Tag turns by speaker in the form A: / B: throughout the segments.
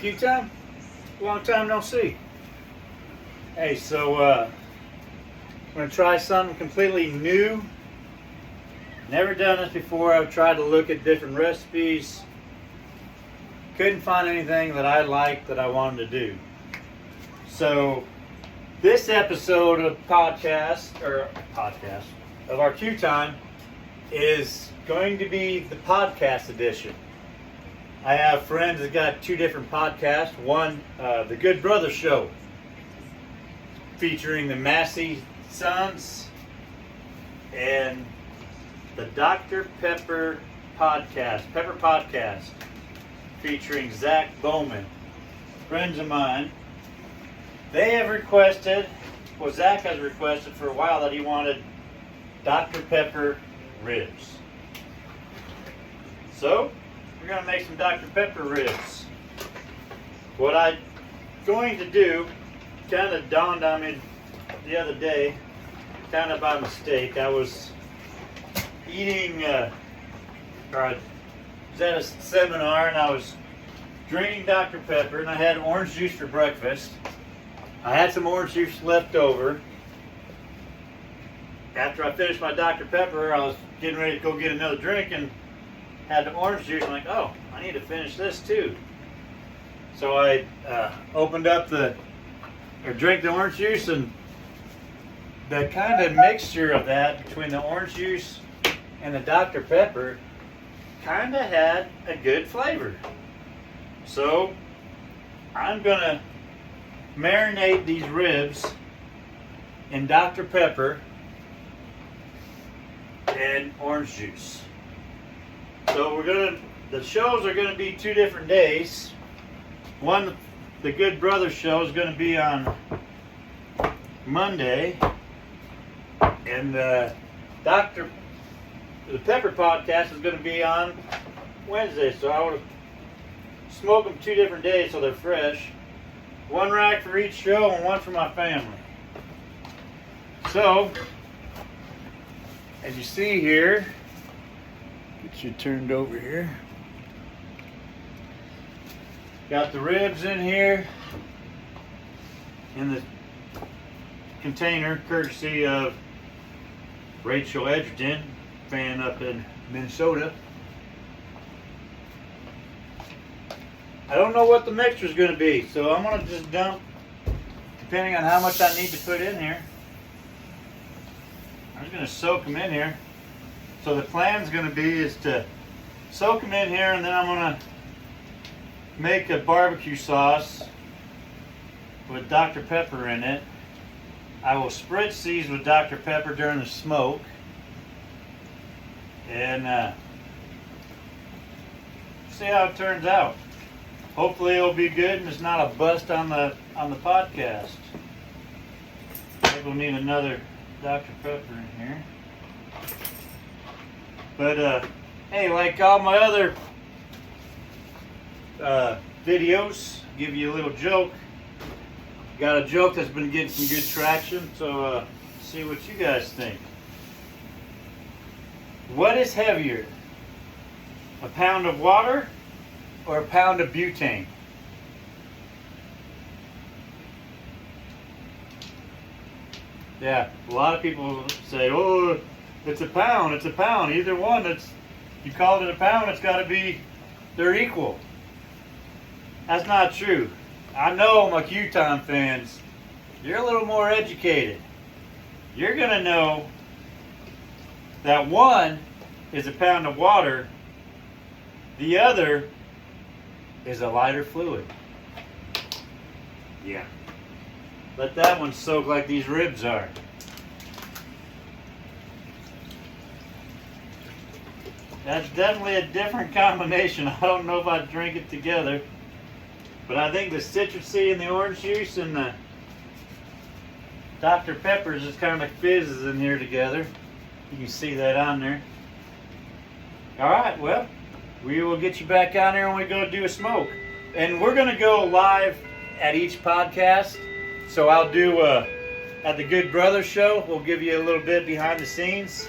A: Q-Time. Long time no see. Hey, so I'm going to try something completely new. Never done this before. I've tried to look at different recipes. Couldn't find anything that I liked that I wanted to do. So this episode of of our Q-Time is going to be the podcast edition. I have friends that got two different podcasts. One, The Good Brother Show, featuring the Massey Sons, and the Dr. Pepper Podcast, featuring Zach Bowman. Friends of mine. They have requested, Zach has requested for a while that he wanted Dr. Pepper ribs. So, we're going to make some Dr. Pepper ribs. What I'm going to do kind of dawned on me the other day, kind of by mistake. I was eating, I was at a seminar and I was drinking Dr. Pepper, and I had orange juice for breakfast. I had some orange juice left over. After I finished my Dr. Pepper, I was getting ready to go get another drink and had the orange juice. I'm like, oh, I need to finish this too. So I opened up drank the orange juice, and the kind of mixture of that between the orange juice and the Dr. Pepper kind of had a good flavor. So I'm gonna marinate these ribs in Dr. Pepper and orange juice. So the shows are gonna be 2 different days. One, the Good Brother Show, is gonna be on Monday, and the Pepper Podcast is gonna be on Wednesday. So I would smoke them 2 different days so they're fresh. 1 rack for each show and 1 for my family. So, as you see here, get you turned over here. Got the ribs in here in the container, courtesy of Rachel Edgerton, fan up in Minnesota. I don't know what the mixture is going to be, so I'm going to just dump, depending on how much I need to put in here. I'm just going to soak them in here. So the plan is going to be to soak them in here, and then I'm going to make a barbecue sauce with Dr. Pepper in it. I will spritz these with Dr. Pepper during the smoke, and see how it turns out. Hopefully it'll be good and it's not a bust on the podcast. Maybe we'll need another Dr. Pepper in here. But hey, like all my other videos, give you a little joke. Got a joke that's been getting some good traction, so see what you guys think. What is heavier, a pound of water or a pound of butane? Yeah, a lot of people say, oh, it's a pound, it's a pound. Either one, you call it a pound, it's got to be, they're equal. That's not true. I know my Q-Time fans, you're a little more educated. You're going to know that one is a pound of water, the other is a lighter fluid. Yeah. Let that one soak like these ribs are. That's definitely a different combination. I don't know if I'd drink it together. But I think the citrusy and the orange juice and the Dr. Pepper just kind of fizzes in here together. You can see that on there. Alright, well, we will get you back on here when we go do a smoke. And we're going to go live at each podcast. So I'll do at the Good Brother Show, we'll give you a little bit behind the scenes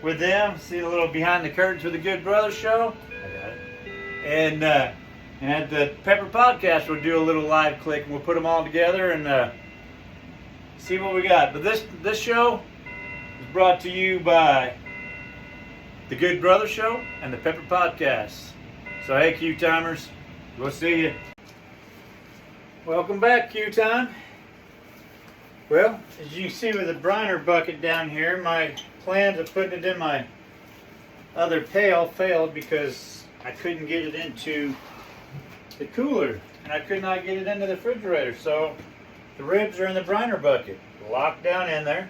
A: with them. See a little behind the curtains with the Good Brother Show. I got it. And And at the Pepper Podcast, we'll do a little live click and we'll put them all together and see what we got. But this show is brought to you by The Good Brother Show and the Pepper Podcast. So hey, Q-Timers, we'll see you. Welcome back, Q-Time. Well, as you can see with the briner bucket down here, my plans of putting it in my other pail failed because I couldn't get it into the cooler and I could not get it into the refrigerator. So the ribs are in the briner bucket, locked down in there.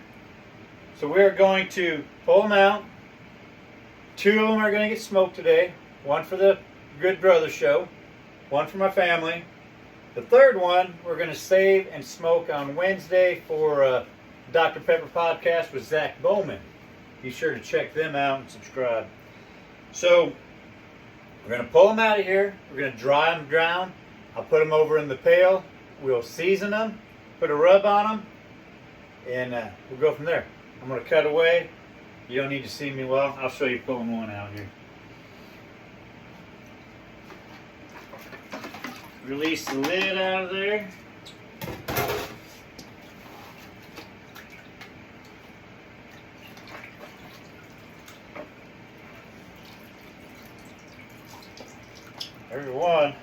A: So we're going to pull them out. 2 of them are going to get smoked today. One for the Good Brother Show, one for my family. The third one we're going to save and smoke on Wednesday for Dr. Pepper Podcast with Zach Bowman. Be sure to check them out and subscribe. So we're going to pull them out of here. We're going to dry them down. I'll put them over in the pail. We'll season them, put a rub on them, and we'll go from there. I'm going to cut away. You don't need to see me well. I'll show you pulling one out here. Release the lid out of there. There's one.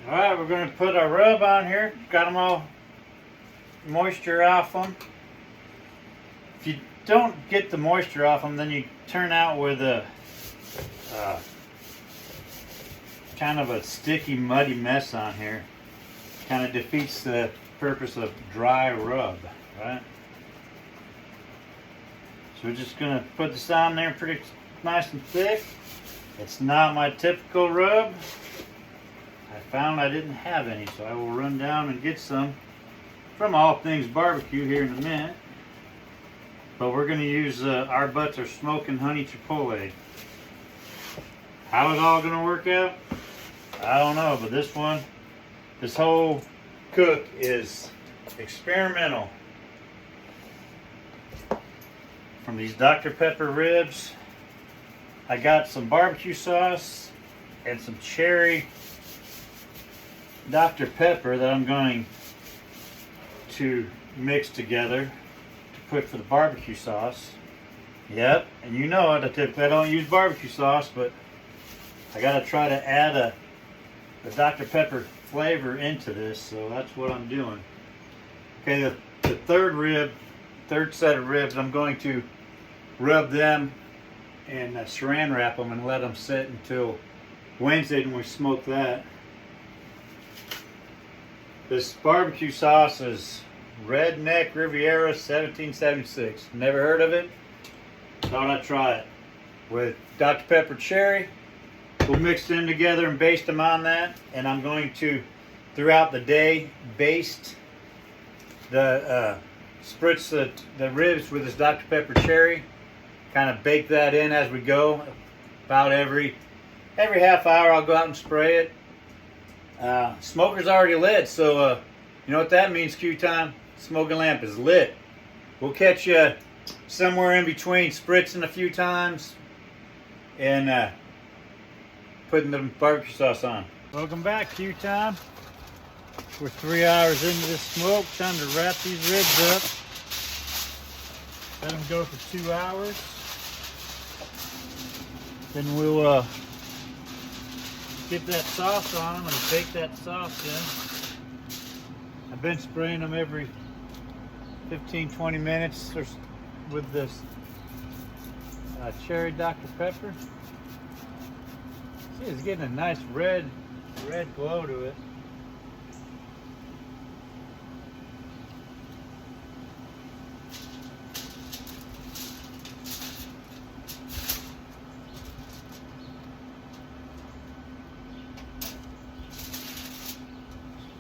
A: Alright, we're going to put our rub on here. Got them all moisture off them. If you don't get the moisture off them, then you turn out with a kind of a sticky, muddy mess on here. Kind of defeats the purpose of dry rub, right? So we're just going to put this on there pretty nice and thick. It's not my typical rub. I found I didn't have any, so I will run down and get some from All Things Barbecue here in a minute. But we're going to use our butts are smoking honey chipotle. How it's all going to work out, I don't know. But this whole cook is experimental. From these Dr. Pepper ribs, I got some barbecue sauce and some cherry Dr. Pepper that I'm going to mix together to put for the barbecue sauce. Yep, and you know it, I typically don't use barbecue sauce, but I gotta try to add the Dr. Pepper flavor into this, so that's what I'm doing. Okay, the third set of ribs, I'm going to rub them and saran wrap them and let them sit until Wednesday when we smoke that. This barbecue sauce is Redneck Riviera 1776. Never heard of it. Thought I'd try it. With Dr. Pepper Cherry, we'll mix them together and baste them on that. And I'm going to, throughout the day, baste spritz the ribs with this Dr. Pepper Cherry. Kind of bake that in as we go. About every half hour I'll go out and spray it. Smoker's already lit, so you know what that means, Q-Time? Smoking lamp is lit. We'll catch you somewhere in between spritzing a few times and putting the barbecue sauce on. Welcome back, Q-Time. We're 3 hours into this smoke. Time to wrap these ribs up. Let them go for 2 hours. Then we'll get that sauce on them and bake that sauce in. I've been spraying them every 15-20 minutes with this cherry Dr. Pepper. See, it's getting a nice red glow to it.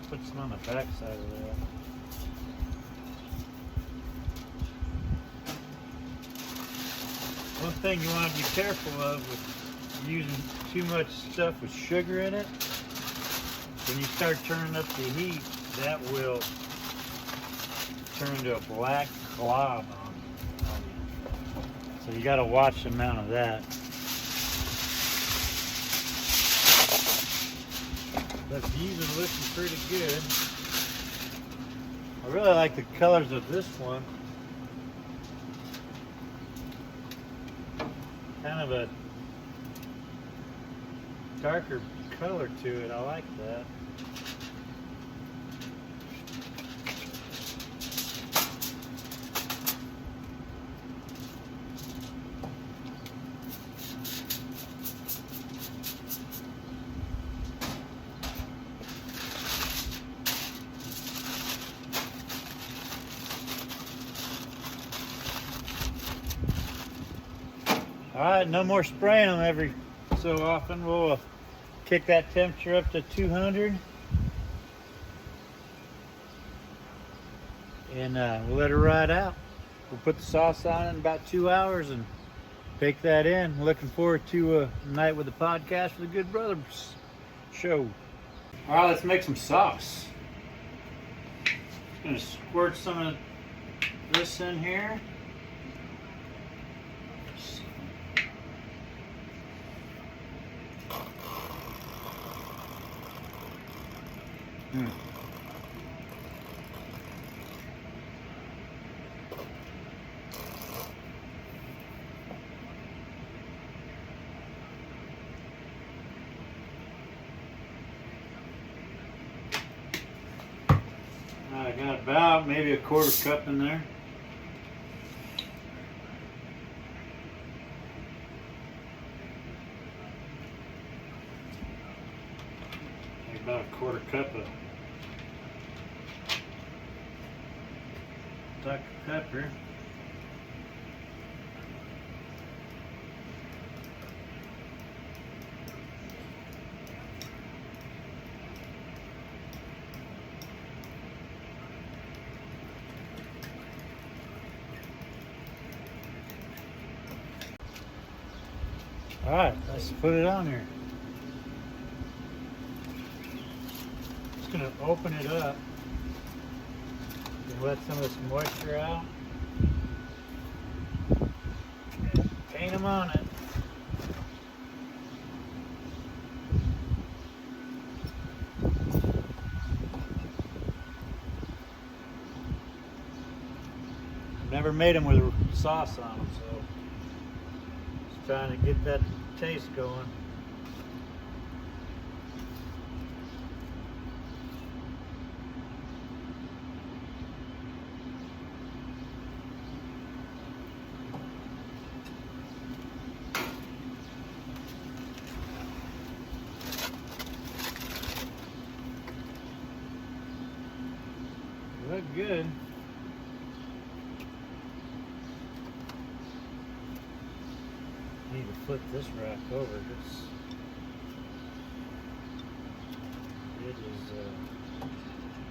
A: Put some on the back side of that. One thing you want to be careful of with using too much stuff with sugar in it, when you start turning up the heat, that will turn into a black glob on you. So you got to watch the amount of that. But these are looking pretty good. I really like the colors of this one. Kind of a darker color to it. I like that. Alright, no more spraying them every so often. We'll kick that temperature up to 200. And we'll let it ride out. We'll put the sauce on in about 2 hours and bake that in. Looking forward to a night with the podcast for the Good Brothers show. Alright, let's make some sauce. Just gonna squirt some of this in here. I got about maybe a quarter cup in there. About a quarter cup of Dr. Pepper. All right, let's put it on here. Just gonna open it up and let some of this moisture out. And paint them on it. Never made them with sauce on them, so just trying to get that taste going. Look good. Need to flip this rack over. It is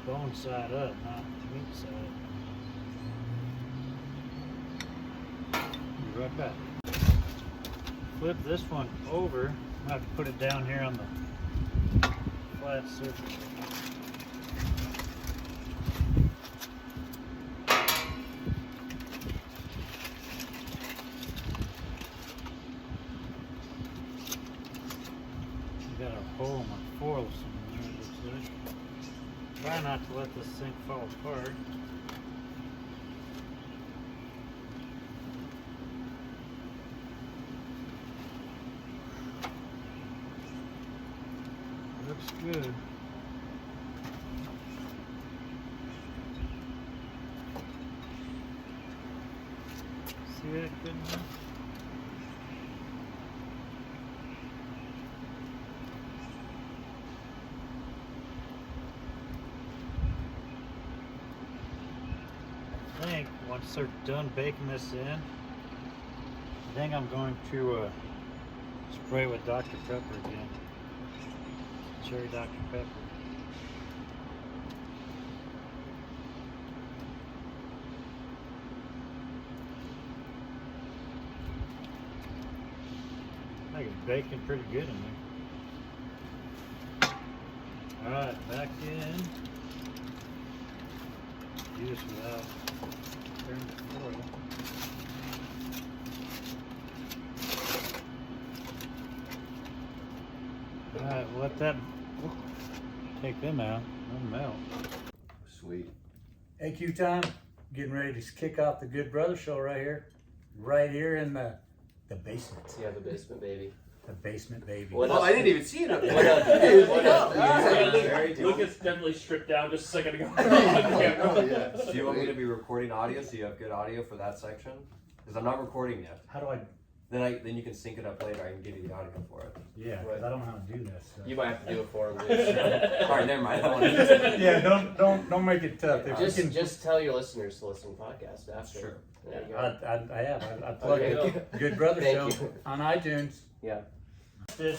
A: bone side up, not meat side. Be right back. Flip this one over. I'm gonna have to put it down here on the flat surface. Got a hole in my foil somewhere, it looks like. Try not to let this thing fall apart. Looks good. See that good enough? I think once they're done baking this in, I think I'm going to spray with Dr. Pepper again. Cherry Dr. Pepper. I think it's baking pretty good in there. Alright, back in. Do this without turning the foil. Alright, let that take them out. They'll melt.
B: Sweet.
C: AQ time. Getting ready to kick off the Good Brother Show right here. Right here in the basement.
D: Yeah, the basement, baby.
C: The basement, baby.
D: What
B: Well,
D: else?
B: I didn't even see it up there.
D: What else?
B: Dude,
D: What
B: yeah,
D: else?
B: yeah.
D: Very cool.
E: Lucas definitely stripped down just a second ago.
B: Oh, yeah.
F: Do you want me to be recording audio so you have good audio for that section? Because I'm not recording yet.
C: How do I?
F: Then you can sync it up later. I can give you the audio for it.
C: Yeah, because I don't know how to do this. So.
D: You might have to do it for him.
F: All right, never mind. I don't want to.
C: Yeah, don't make it tough. If you can,
D: Just tell your listeners to listen to the podcast after.
F: Sure.
D: There you go.
C: I have. I plugged
D: Okay.
C: the Good Brother
D: Thank
C: Show
D: you.
C: on iTunes.
D: Yeah.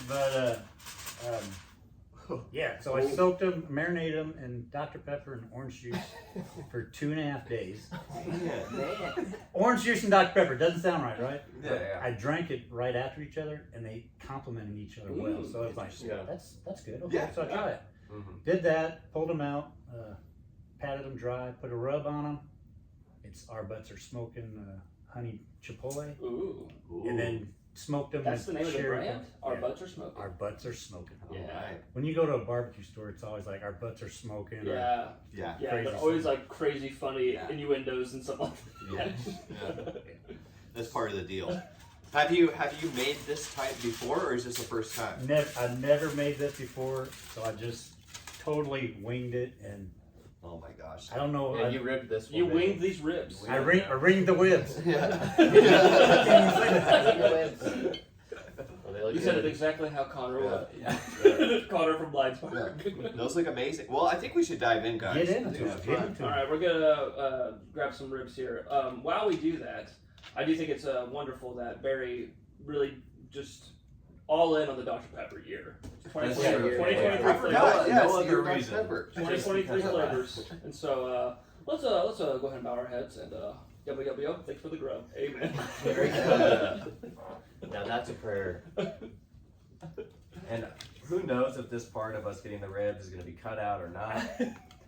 C: But yeah, so I soaked them, marinated them in Dr. Pepper and orange juice for 2.5 days. Orange juice and Dr. Pepper doesn't sound right, right?
F: Yeah, yeah.
C: I drank it right after each other, and they complemented each other well. So I was like,
D: Yeah.
C: that's good. Okay,
B: Yeah.
C: so I tried it.
F: Mm-hmm.
C: Did that, pulled them out, patted them dry, put a rub on them. Our butts are smoking honey chipotle,
E: Ooh,
C: and then smoked them.
E: that's the
C: with
E: name of the
C: cherry
E: brand.
C: pom-
E: Our
C: yeah.
E: butts are smoking.
C: Our butts are smoking.
E: Yeah.
B: Alright.
C: When you go to a barbecue store, it's always like our butts are smoking. or-
E: Yeah,
B: Yeah.
E: yeah.
C: Crazy
E: They're always
C: stuff.
E: like crazy, funny
B: Yeah.
E: innuendos and stuff like that.
B: Yeah. That's part of the deal. Have you made this type before, or is this the first time?
C: I've never made this before, so I just totally winged it, and
B: Oh my gosh.
C: I don't know.
D: Yeah, you ribbed this one.
E: You
D: baby.
E: winged these ribs.
C: I ringed the whibs.
B: Yeah.
D: Well, they look
E: You said it
D: good.
E: exactly how Connor would.
B: Yeah.
E: Connor from Blind Spark.
B: Those look amazing. Well, I think we should dive in, guys.
C: Get
B: I
C: into
B: think
C: it.
B: it's
C: Get
B: fun.
C: into
E: All
C: it.
E: right, we're gonna grab some ribs here. While we do that, I do think it's wonderful that Barry really just all in on the Dr. Pepper year.
F: That's
E: 2023
F: true.
E: 2023
B: I
E: flavors.
B: forgot. Yeah,
F: No
B: it's the
F: other
B: year of Dr.
F: reason.
B: Pepper.
E: 2023 flavors. And so let's go ahead and bow our heads and yubba yubba yub. Thanks for the grub. Amen.
D: Very good. Now that's a prayer.
F: And who knows if this part of us getting the ribs is going to be cut out or not?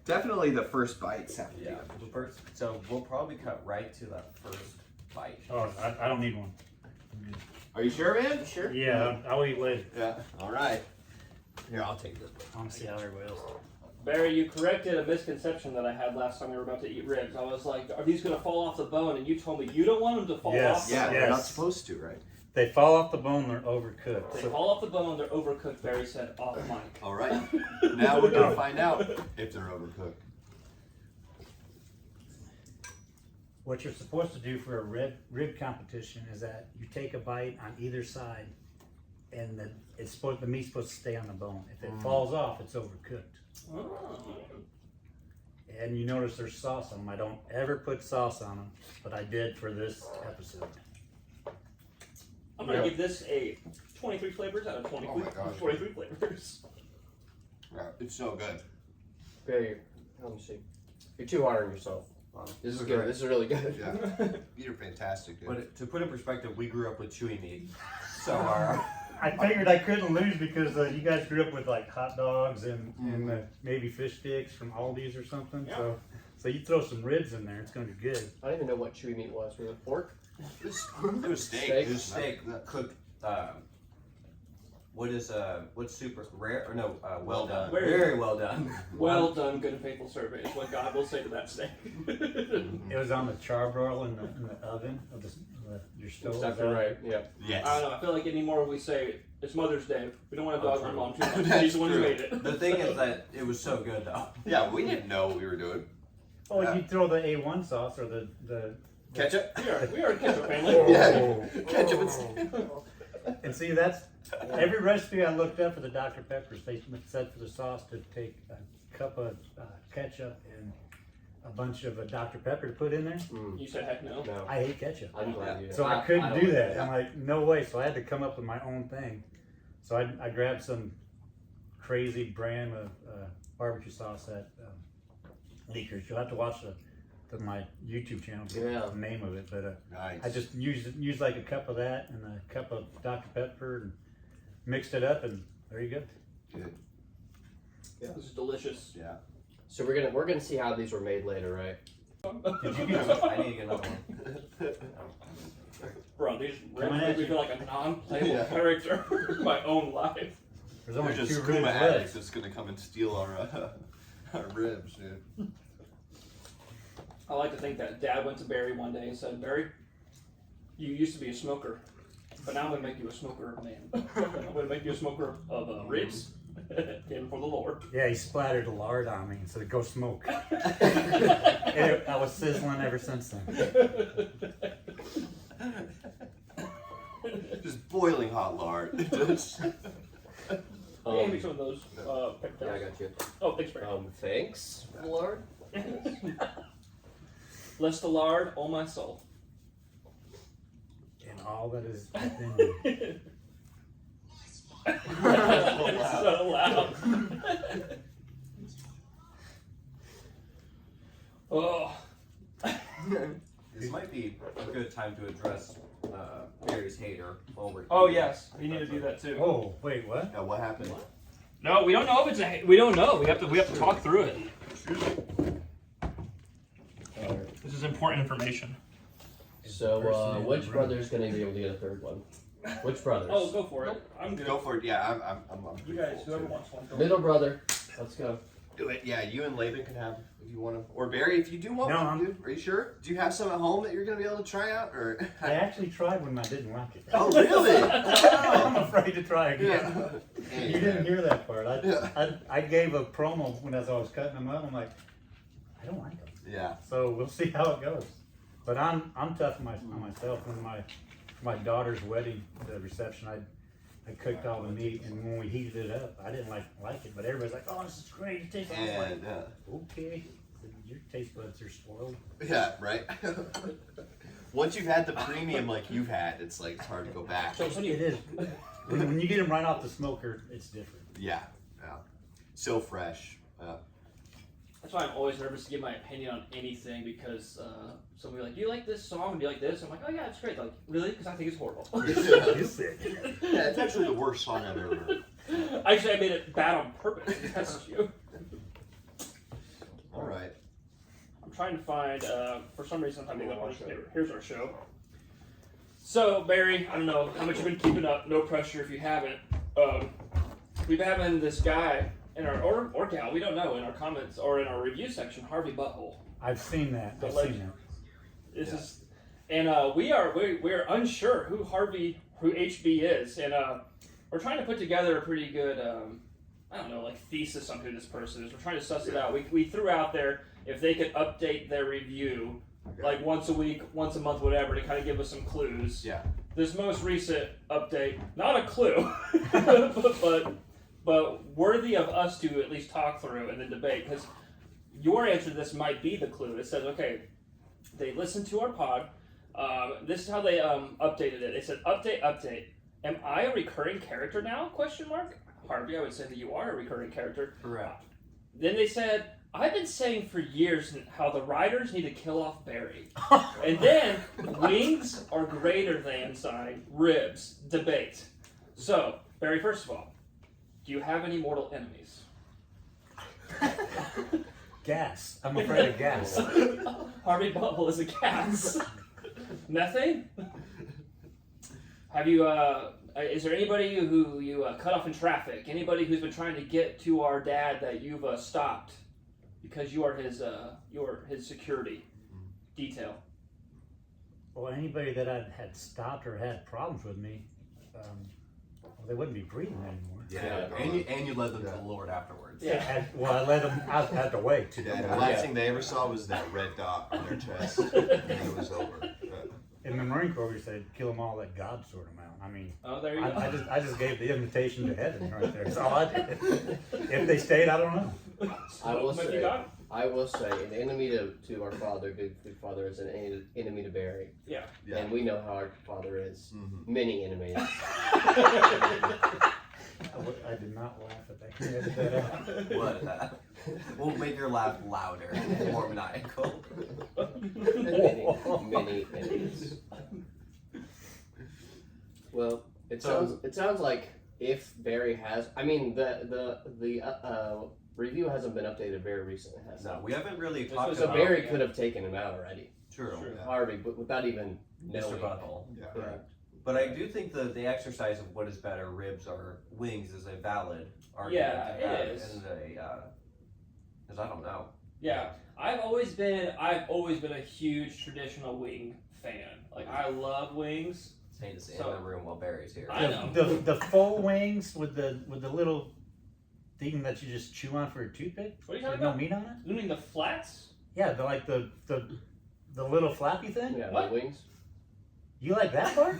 B: Definitely the first bites have to be.
F: Yeah. So we'll probably cut right to the first bite.
C: Oh, I don't need one.
B: Are you sure, man?
D: Sure.
C: Yeah, I'll eat later.
B: Yeah. All right. Here, I'll take this.
C: I want to see how everybody else.
E: Barry, you corrected a misconception that I had last time we were about to eat ribs. I was like, are these going to fall off the bone? And you told me you don't want them to fall
C: Yes.
E: off.
B: Yeah,
E: the
B: they're not
C: Yes.
B: supposed to, right?
C: They fall off the bone, they're overcooked.
E: They
C: So
E: fall off the bone, they're overcooked, Barry said off mic.
B: All right. Now we're gonna find out if they're overcooked.
C: what you're supposed to do for a rib competition is that you take a bite on either side, and the meat's supposed to stay on the bone. If it falls off, it's overcooked.
E: Oh.
C: And you notice there's sauce on them. I don't ever put sauce on them, but I did for this episode.
E: I'm going to give this a 23 flavors out of 20,
B: Oh my gosh.
E: 23 flavors.
B: Yeah, it's so good.
D: Barry, let me see. You're too hard on yourself. This is good. This is really good.
B: Yeah. You're fantastic, dude.
F: But to put in perspective, we grew up with chewy meat. So our
C: I figured I couldn't lose because you guys grew up with like hot dogs and maybe fish sticks from Aldi's or something.
E: Yeah.
C: So you throw some ribs in there, it's going to be good.
D: I don't even know what chewy meat was. Was it pork?
B: It was steak.
D: Steak?
F: it was steak cooked. What's super rare or no? Well done. Very well done.
E: Well done, good and faithful servant, is what God will say to that steak.
C: It was on the charbroil in the oven of your stove.
D: Exactly right. Yeah.
B: Yes.
E: I don't know, I feel like anymore we say, it's Mother's Day. We don't want to
F: Oh,
E: dog my
F: true.
E: mom too much.
B: That's
E: She's the one who
B: true.
E: made it.
F: The thing is that it was so good though.
B: Yeah, we didn't know what we were doing.
C: Oh, you throw the A1 sauce or the
B: Ketchup?
E: We are a ketchup family.
B: Yeah. Ketchup and steak.
C: and see that's every recipe I looked up for the Dr. Peppers. They said for the sauce to take a cup of ketchup and a bunch of Dr. Pepper to put in there.
E: You said heck no.
D: No.
C: I hate ketchup.
D: I'm glad you did.
C: So I couldn't
D: don't
C: do
D: like
C: that. I'm like, no way. So I had to come up with my own thing. So I grabbed some crazy brand of barbecue sauce at Leakers. You'll have to watch my YouTube channel to get the name of it. But
B: Nice.
C: I just used like a cup of that and a cup of Dr. Pepper and mixed it up, and there you go.
B: Good.
E: This is delicious.
B: Yeah.
D: So we're gonna see how these were made later, right?
C: Did you get
F: I need to get another one.
E: Bro, these
C: Coming
E: ribs
C: at
E: make me
C: you.
E: feel like a non-playable
B: Yeah.
E: character in my own life.
C: There's only
B: There's a
C: 2
B: scuba
C: ribs
B: addict
C: left.
B: that's gonna come and steal our ribs, dude.
E: I like to think that Dad went to Barry one day and said, Barry, you used to be a smoker, but now I'm going to make you a smoker of man. I'm going to make you a smoker of ribs and for the Lord.
C: Yeah, he splattered the lard on me and said, "Go smoke." I was sizzling ever since then.
B: Just boiling hot lard. Just-
E: Hey, me some of those pepper
D: Yeah, I
E: towels.
D: got you.
E: Oh, thanks, Barry.
D: Thanks, Lord.
E: Bless the lard, oh my soul.
C: And all that is within me.
E: It's so loud. Oh.
F: This might be a good time to address Barry's hater over.
E: Oh yes, you need to do that too.
C: Oh, wait, what?
B: Yeah, what happened?
E: No, we don't know if it's a. We don't know. We have to talk through it. This is important information.
D: So, which brother's gonna be able to get a third one? Which brothers?
E: Oh, go for it. I'm good.
B: Go for it. Yeah, I'm
E: You guys, whoever wants one. go.
D: Middle brother. Let's go.
B: Do it. Yeah, you and Laban can have if you want to, or Barry if you do want
C: No,
B: one.
C: I'm-
B: Dude, are you sure? Do you have some at home that you're gonna be able to try out, or?
C: I actually tried when I didn't like it.
B: Oh, really?
C: I'm afraid to try again.
B: Yeah.
C: You didn't hear that part.
B: Yeah.
C: I gave a promo when as I was cutting them up. I'm like, I don't like them.
B: Yeah.
C: So we'll see how it goes. But I'm tough on myself. When my daughter's wedding, the reception, I cooked all the meat, and when we heated it up, I didn't like it. But everybody's like, "Oh, this is great! It tastes like."
B: And
C: Okay, your taste buds are spoiled.
B: yeah, right. Once you've had the premium like you've had, it's like it's hard to go back.
E: So,
C: It is. When you get them right off the smoker, it's different.
B: Yeah. So fresh.
E: that's why I'm always nervous to give my opinion on anything because somebody will be like, "Do you like this song? Do you like this?" I'm like, "Oh yeah, it's great." They're like, really? Because I think it's horrible.
C: You sick.
B: Yeah, it's actually the worst song I've ever heard.
E: Actually, I made it bad on purpose to test you.
B: All right.
E: I'm trying to find, for some reason, I'm having here's our show. So, Barry, I don't know how much you've been keeping up, no pressure if you haven't. We've been having this guy, in our or gal, we don't know, in our comments or in our review section, Harvey Butthole.
C: I've seen that.
E: The
C: I've
E: legend.
C: seen that.
E: This is, and we're unsure who HB is, and we're trying to put together a pretty good, I don't know, like thesis on who this person is. We're trying to suss it out. We threw out there if they could update their review like once a week, once a month, whatever, to kind of give us some clues.
B: Yeah.
E: This most recent update, not a clue, but worthy of us to at least talk through and then debate, because your answer to this might be the clue. It says, okay, they listened to our pod. This is how they updated it. It said, update. Am I a recurring character now? Question mark. Harvey, I would say that you are a recurring character.
F: Correct.
E: Then they said, I've been saying for years how the writers need to kill off Barry. And then, wings are greater than sign, ribs, debate. So, Barry, first of all, do you have any mortal enemies?
C: Gas. I'm afraid of gas.
E: Harvey Butthole is a gas. Methane? Have you, is there anybody who you cut off in traffic? Anybody who's been trying to get to our dad that you've stopped because you are his security detail?
C: Well, anybody that I had stopped or had problems with me, well, they wouldn't be breathing anymore.
F: Yeah, and you led them to the Lord afterwards.
E: Yeah.
C: Well, I let them. I had to wait.
B: Yeah, the last thing they ever saw was that red dot on their chest, and it was over.
C: In the Marine Corps, we said, "Kill them all, let God sort them out." I mean,
E: Oh, there you go.
C: I just gave the invitation to heaven right there. That's all I did. If they stayed, I don't know.
D: I will say, an enemy to our father, good father, is an enemy to Barry.
E: Yeah.
B: Yeah.
D: And we know how our father is.
B: Mhm.
D: Many enemies.
C: I did not laugh at that. Can you edit that out?
F: What? We'll make your laugh louder, more maniacal.
D: many enemies. Well, it sounds like if Barry has, I mean, the review hasn't been updated very recently, has
F: No,
D: it?
F: we haven't really
E: So
F: talked
D: So
F: about
D: Barry could have taken him out already,
F: True.
B: Yeah.
D: Harvey, but without even
F: Mr.
D: knowing.
F: Butthole.
B: Yeah.
D: Correct.
F: But I do think the exercise of what is better, ribs or wings, is a valid argument.
E: Yeah,
F: to have,
E: it is.
F: And because I don't know.
E: Yeah, I've always been a huge traditional wing fan. Like I love wings.
F: Satan's in
E: So-
F: the room while Barry's here.
E: I know.
C: The full wings with the little thing that you just chew on for a toothpick.
E: What are you
C: With
E: talking
C: no
E: about?
C: meat on it.
E: You mean the flats?
C: Yeah, the little flappy thing.
D: Yeah,
E: What?
D: the wings.
C: You like that part?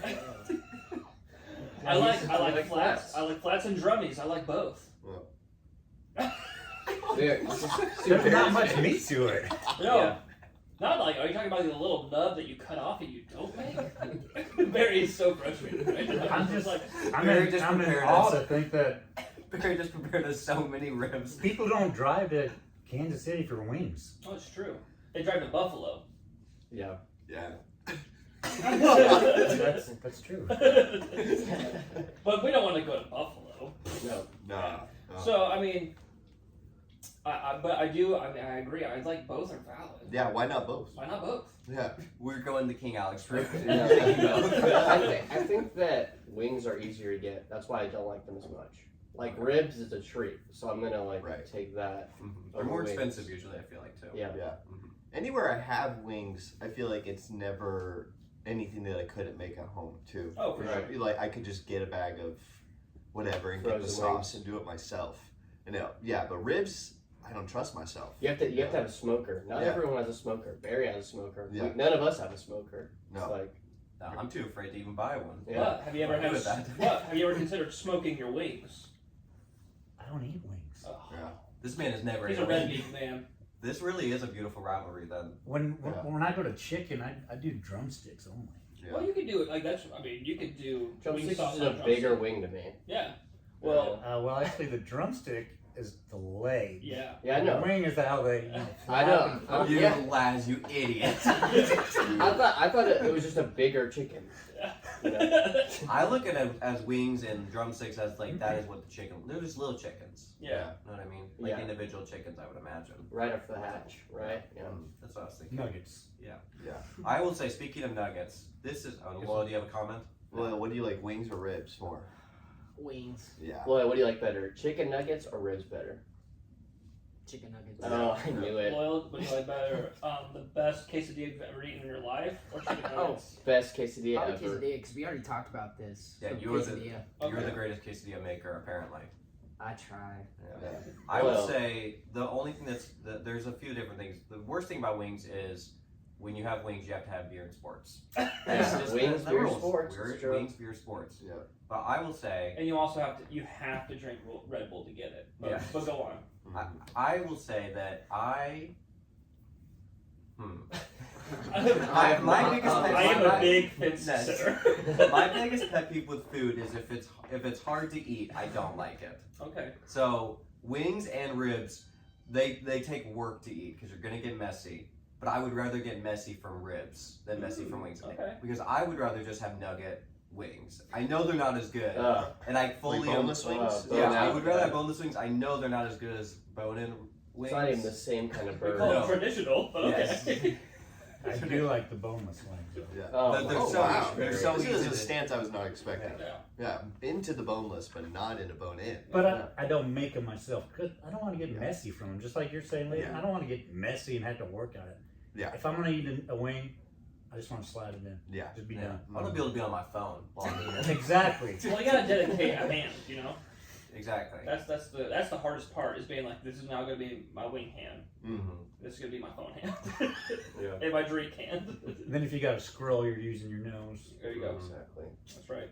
E: I like
D: like
E: flats.
D: flats.
E: I like flats and drummies. I like both.
C: There's not much meat to it.
E: No,
D: Yeah.
E: not like. Are you talking about the little nub that you cut off and you don't make? Barry is so frustrated right now.
C: I'm
E: He's
C: just
E: like,
C: I'm
F: Very
C: in
F: disprepared
C: awe
F: us.
C: to think that
F: Barry just prepared us so many ribs.
C: people don't drive to Kansas City for wings.
E: oh, it's true. They drive to Buffalo.
D: Yeah.
B: Yeah.
C: That's true.
E: But we don't want to go to Buffalo.
D: No.
B: Nah.
E: So I mean, but I do. I mean, I agree. I like both are valid.
B: Yeah, why not both?
E: Why not both?
B: Yeah.
F: We're going the King Alex route.
D: I think that wings are easier to get. That's why I don't like them as much. Like ribs is a treat, so I'm gonna
B: Right.
D: take that.
F: They're more
D: Wings.
F: expensive usually, I feel like, too.
D: Yeah.
B: Yeah. Anywhere I have wings, I feel like it's never anything that I couldn't make at home too.
E: Oh, for
D: Right.
E: sure.
B: Like I could just get a bag of whatever and get the
D: Frozen
B: sauce
D: wings.
B: and do it myself. And yeah, but ribs, I don't trust myself.
D: You have to have a smoker. Not
B: Yeah.
D: everyone has a smoker. Barry has a smoker.
B: Yeah.
D: None of us have a smoker.
B: No.
D: It's like
F: No, I'm too afraid to even buy one.
D: Yeah.
E: But have you ever
F: I'm good with that.
E: have you ever considered smoking your wings?
C: I don't eat wings.
E: Oh,
B: Yeah.
F: This man is never
E: he's
F: in
E: a red
F: wing.
E: meat man.
F: This really is a beautiful rivalry, then.
C: When
B: Yeah.
C: when I go to chicken, I do drumsticks only.
B: Yeah.
E: Well, you could do it like that's. I mean, you could do wing
D: drumsticks
E: sauce
D: is
E: on
D: a bigger
E: drumstick.
D: wing to me.
E: Yeah. Well,
C: Well, actually, the drumstick is the leg.
E: yeah.
D: Yeah, I
C: The
D: know.
C: wing is how they.
D: I know.
F: You
D: Yeah.
F: Laz, you idiot.
D: I thought it was just a bigger chicken.
F: I look at it as wings and drumsticks as like that is what the chicken. They're just little chickens.
E: Yeah.
F: You know what I mean? Like
D: Yeah.
F: individual chickens, I would imagine.
D: Right off the hatch, right? Yeah.
F: That's what I was thinking.
C: Nuggets.
F: I will say, speaking of nuggets, this is. Oh, Laura, do you have a comment?
B: Well, what do you like, wings or ribs more?
G: Wings,
B: Yeah.
D: Well, what do you like better, chicken nuggets or ribs better?
G: chicken nuggets.
D: Oh, I knew it.
E: Loyal, would you like better the best quesadilla you've ever eaten in your life, or chicken
G: Oh.
E: nuggets?
D: Best quesadilla
G: Probably
D: ever.
G: quesadilla, because we already talked about this.
F: Yeah,
G: So
F: you were the-
G: quesadilla.
F: You're
E: Okay.
F: the greatest quesadilla maker, apparently.
G: I try.
B: Yeah.
F: I would
D: Well-
F: say the only thing there's a few different things. The worst thing about wings is when you have wings, you have to have beer and sports.
D: Yeah,
F: That's
D: wings,
F: the
D: beer,
F: rules.
D: sports, it's true.
F: Wings, beer, sports.
B: Yeah.
F: But I will say,
E: And you also have to drink Red Bull to get it. But,
F: Yeah.
E: but go on.
B: Mhm.
F: I will say that I.
E: I
F: My biggest pet
E: am
F: my-
E: a big fence
F: Yes.
E: sitter.
F: My biggest pet peeve with food is if it's hard to eat, I don't like it.
E: Okay.
F: So wings and ribs, they take work to eat because you're gonna get messy. But I would rather get messy from ribs than messy from wings.
E: Okay.
F: Because I would rather just have nugget wings. I know they're not as good,
D: Uh,
F: and I fully
B: Like boneless wings?
D: bone
F: Yeah, I
D: out.
F: would rather have boneless wings. I know they're not as good as bone-in wings.
D: It's not even the same kind of
E: We
D: bird.
E: call
F: No.
E: it traditional, but okay.
F: Yes.
C: I do like the boneless wings. though.
B: Yeah.
D: Oh,
F: But they're
B: Oh,
F: so
B: wow.
F: they're so
B: This
F: easy
B: is a
F: to-
B: stance I was not expecting.
E: Yeah.
B: Yeah, into the boneless, but not into bone-in.
C: But I don't make them myself because I don't want to get
B: Yeah.
C: messy from them. Just like you're saying, Lee,
B: Yeah.
C: I don't want to get messy and have to work on it.
B: Yeah.
C: If I'm gonna eat a wing, I just want to slide it in.
B: Yeah.
C: Just be
F: Yeah.
C: done.
F: I want to be able to be on my phone while I'm eating it.
C: Exactly.
E: Well, you gotta dedicate a hand, you know.
F: Exactly.
E: That's the hardest part is being like, this is now gonna be my wing hand.
B: Mm-hmm.
E: This is gonna be my phone hand.
D: Yeah.
E: And my drink hand.
C: And then if you got a scroll, you're using your nose.
E: There you go.
D: Exactly.
E: That's right.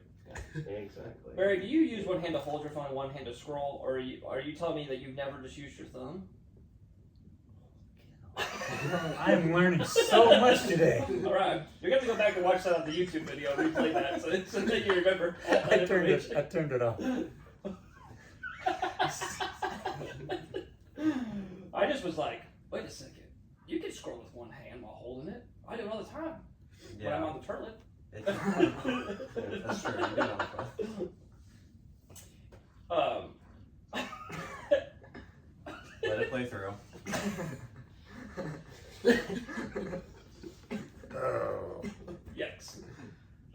D: Exactly.
E: Barry, do you use one hand to hold your phone and one hand to scroll, or are you telling me that you've never just used your thumb?
C: I am learning so much today.
E: All right, you're gonna have to go back and watch that on the YouTube video, replay that, so that you remember all that
C: I
E: information.
C: turned it off.
E: I just was like, wait a second, you can scroll with one hand while holding it. I do it all the time when I'm
F: Yeah.
E: on the turlet.
F: That's true. You do it on the phone. Let it play through.
C: Oh.
E: Yikes.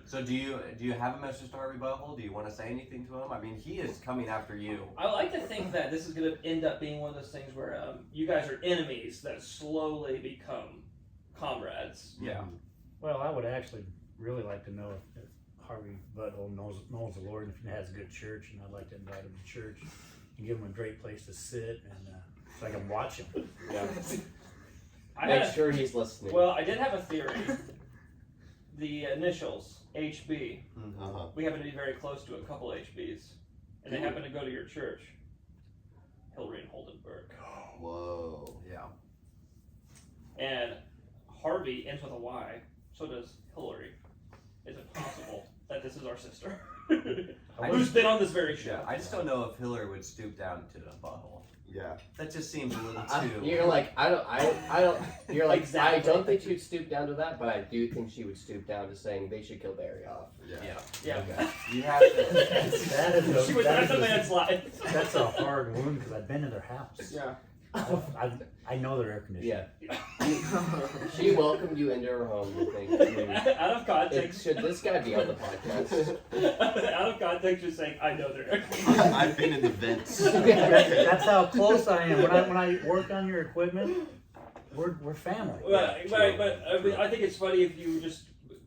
F: So do you have a message to Harvey Butthole? Do you want to say anything to him? I mean, he is coming after you.
E: I like to think that this is going to end up being one of those things where you guys are enemies that slowly become comrades.
F: Yeah.
C: Well, I would actually really like to know if Harvey Butthole knows the Lord and if he has a good church, and I'd like to invite him to church and give him a great place to sit and so I can watch him.
D: Yeah.
E: I
D: Make
E: had
D: sure he's listening.
E: well, I did have a theory. The initials, HB,
F: Uh-huh.
E: we happen to be very close to a couple HBs, and they happen to go to your church. Hillary and Holdenberg.
F: Whoa. Yeah.
E: And Harvey ends with a Y, so does Hillary. Is it possible that this is our sister? Who's been on this very show?
F: Yeah. I just don't know if Hillary would stoop down to the butthole.
B: Yeah.
F: That just seems a little too.
D: You're like, I don't. You're like,
E: Exactly.
D: I don't think she'd stoop down to that, but I do think she would stoop down to saying they should kill Barry off.
B: Yeah.
E: Yeah.
D: Okay.
F: You have to.
C: That is
E: She was
C: that
E: that's a
C: is
E: man's life.
C: that's a hard wound because I've been in their house.
E: Yeah.
C: I know their air conditioning.
D: Yeah. She welcomed you into her home. You think? I mean,
E: Out of context.
D: should this guy be on the podcast?
E: Out of context, just saying, I know they're.
B: I've been in the vents.
C: That's how close I am. When I work on your equipment, we're family.
E: Right, but I mean, I think it's funny if you just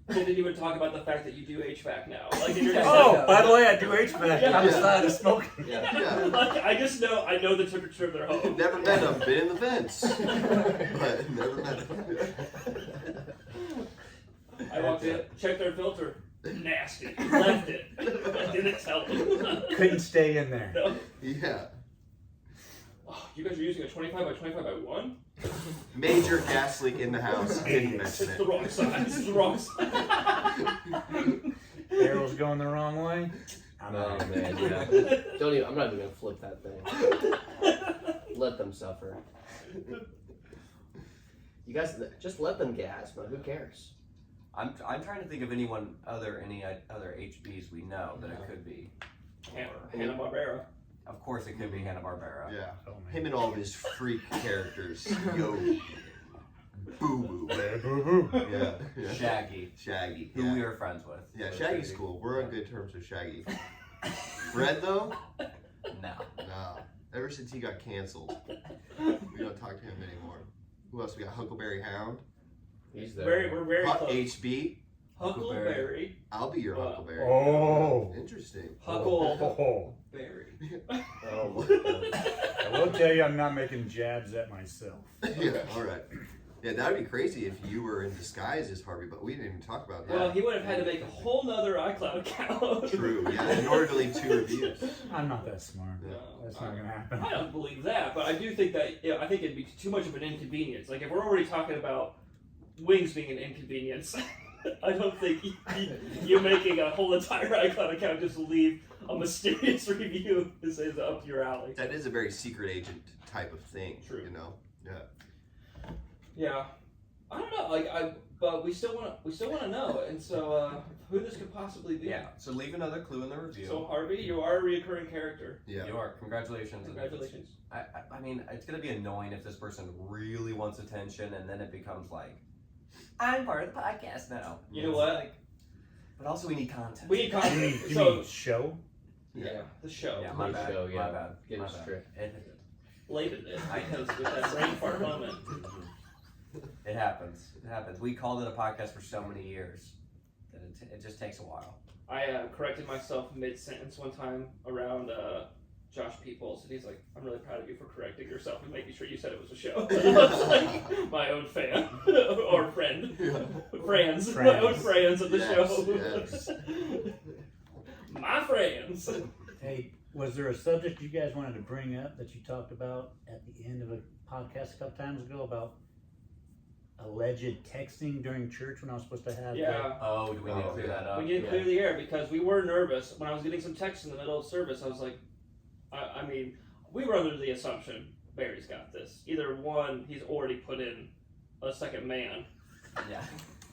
E: didn't even talk about the fact that you do HVAC now. Like, if you're just
C: Oh, by the way, I do HVAC.
E: Yeah.
C: I'm outside of smoking.
D: Yeah.
B: Yeah.
E: like, I know the temperature of their home.
B: Never met him. Been in the vents. But never met him.
E: I walked in, checked their filter, nasty. Left it. I didn't tell them.
C: Couldn't stay in there.
E: No.
B: Yeah.
E: Oh, you guys are using a 25 by 25 by 1?
B: Major gas leak in the house. Didn't mention
E: It's the
B: it.
E: wrong size. It's the wrong size.
C: Arrow's going the wrong way. I'm
D: Oh
C: out.
D: man, yeah. Don't even. I'm not even gonna flip that thing. Let them suffer. You guys, just let them get asthma. Who cares?
F: I'm trying to think of any other HBs we know that it could be.
E: Hanna-Barbera.
F: Of course, it could be Hanna-Barbera.
B: Yeah.
C: Oh, man.
B: Him and all of his freak characters. Yo. Boo boo.
C: Boo-boo.
B: Yeah. Yeah.
F: Shaggy,
B: Shaggy.
F: who
B: Yeah.
F: we are friends with.
B: Yeah, Shaggy's cool. We're on good terms with Shaggy. Fred though?
F: No.
B: No. Ever since he got canceled, we don't talk to him anymore. Who else? We got Huckleberry Hound.
D: He's there.
E: We're very close.
B: HB.
E: Huckleberry.
B: I'll be your
E: Wow.
B: Huckleberry.
C: Oh.
B: Interesting.
E: Huckleberry.
C: Oh my God. I will tell you, I'm not making jabs at myself.
B: Yeah. All right. Yeah, that'd be crazy if you were in disguise as Harvey, but we didn't even talk about that.
E: Well, he would have had to make a whole nother iCloud account.
B: True. Yeah, in order to leave 2 reviews.
C: I'm not that smart.
B: Yeah.
C: That's not gonna happen.
E: I don't believe that, but I do think that I think it'd be too much of an inconvenience. Like if we're already talking about wings being an inconvenience, I don't think you making a whole entire iCloud account just to leave a mysterious review is up your alley.
B: That is a very secret agent type of thing.
E: True.
B: You know. Yeah.
E: Yeah, I don't know. But we still want to know, and so who this could possibly be.
F: Yeah. So leave another clue in the review.
E: So Harvey, you are a reoccurring character.
B: Yeah.
F: You are. Congratulations.
E: Congratulations.
F: I mean, it's gonna be annoying if this person really wants attention, and then it becomes like, I'm part of the podcast now.
E: You know what?
F: Like, but also, we need content.
E: We need
C: You
E: content.
C: mean, you
E: So
C: mean show?
E: yeah, the show.
F: Yeah, my
D: Nice
F: bad.
D: show, yeah.
F: My bad.
D: Get
F: my
D: it
F: bad.
D: straight.
E: Labeled it because with that brain fart moment.
F: It happens. It happens. We called it a podcast for so many years that it just takes a while.
E: I corrected myself mid-sentence one time around Josh Peoples, and he's like, "I'm really proud of you for correcting yourself and making sure you said it was a show." I was like, my own fan or friend, friends, my own friends of the
B: Yes,
E: show. My friends.
C: Hey, was there a subject you guys wanted to bring up that you talked about at the end of a podcast a couple times ago about alleged texting during church when I was supposed to have?
E: Yeah.
F: Oh, do we need to clear that up?
E: We need to clear the air because we were nervous. When I was getting some texts in the middle of service, I was like, I mean, we were under the assumption Barry's got this. Either one, he's already put in a second man.
F: Yeah.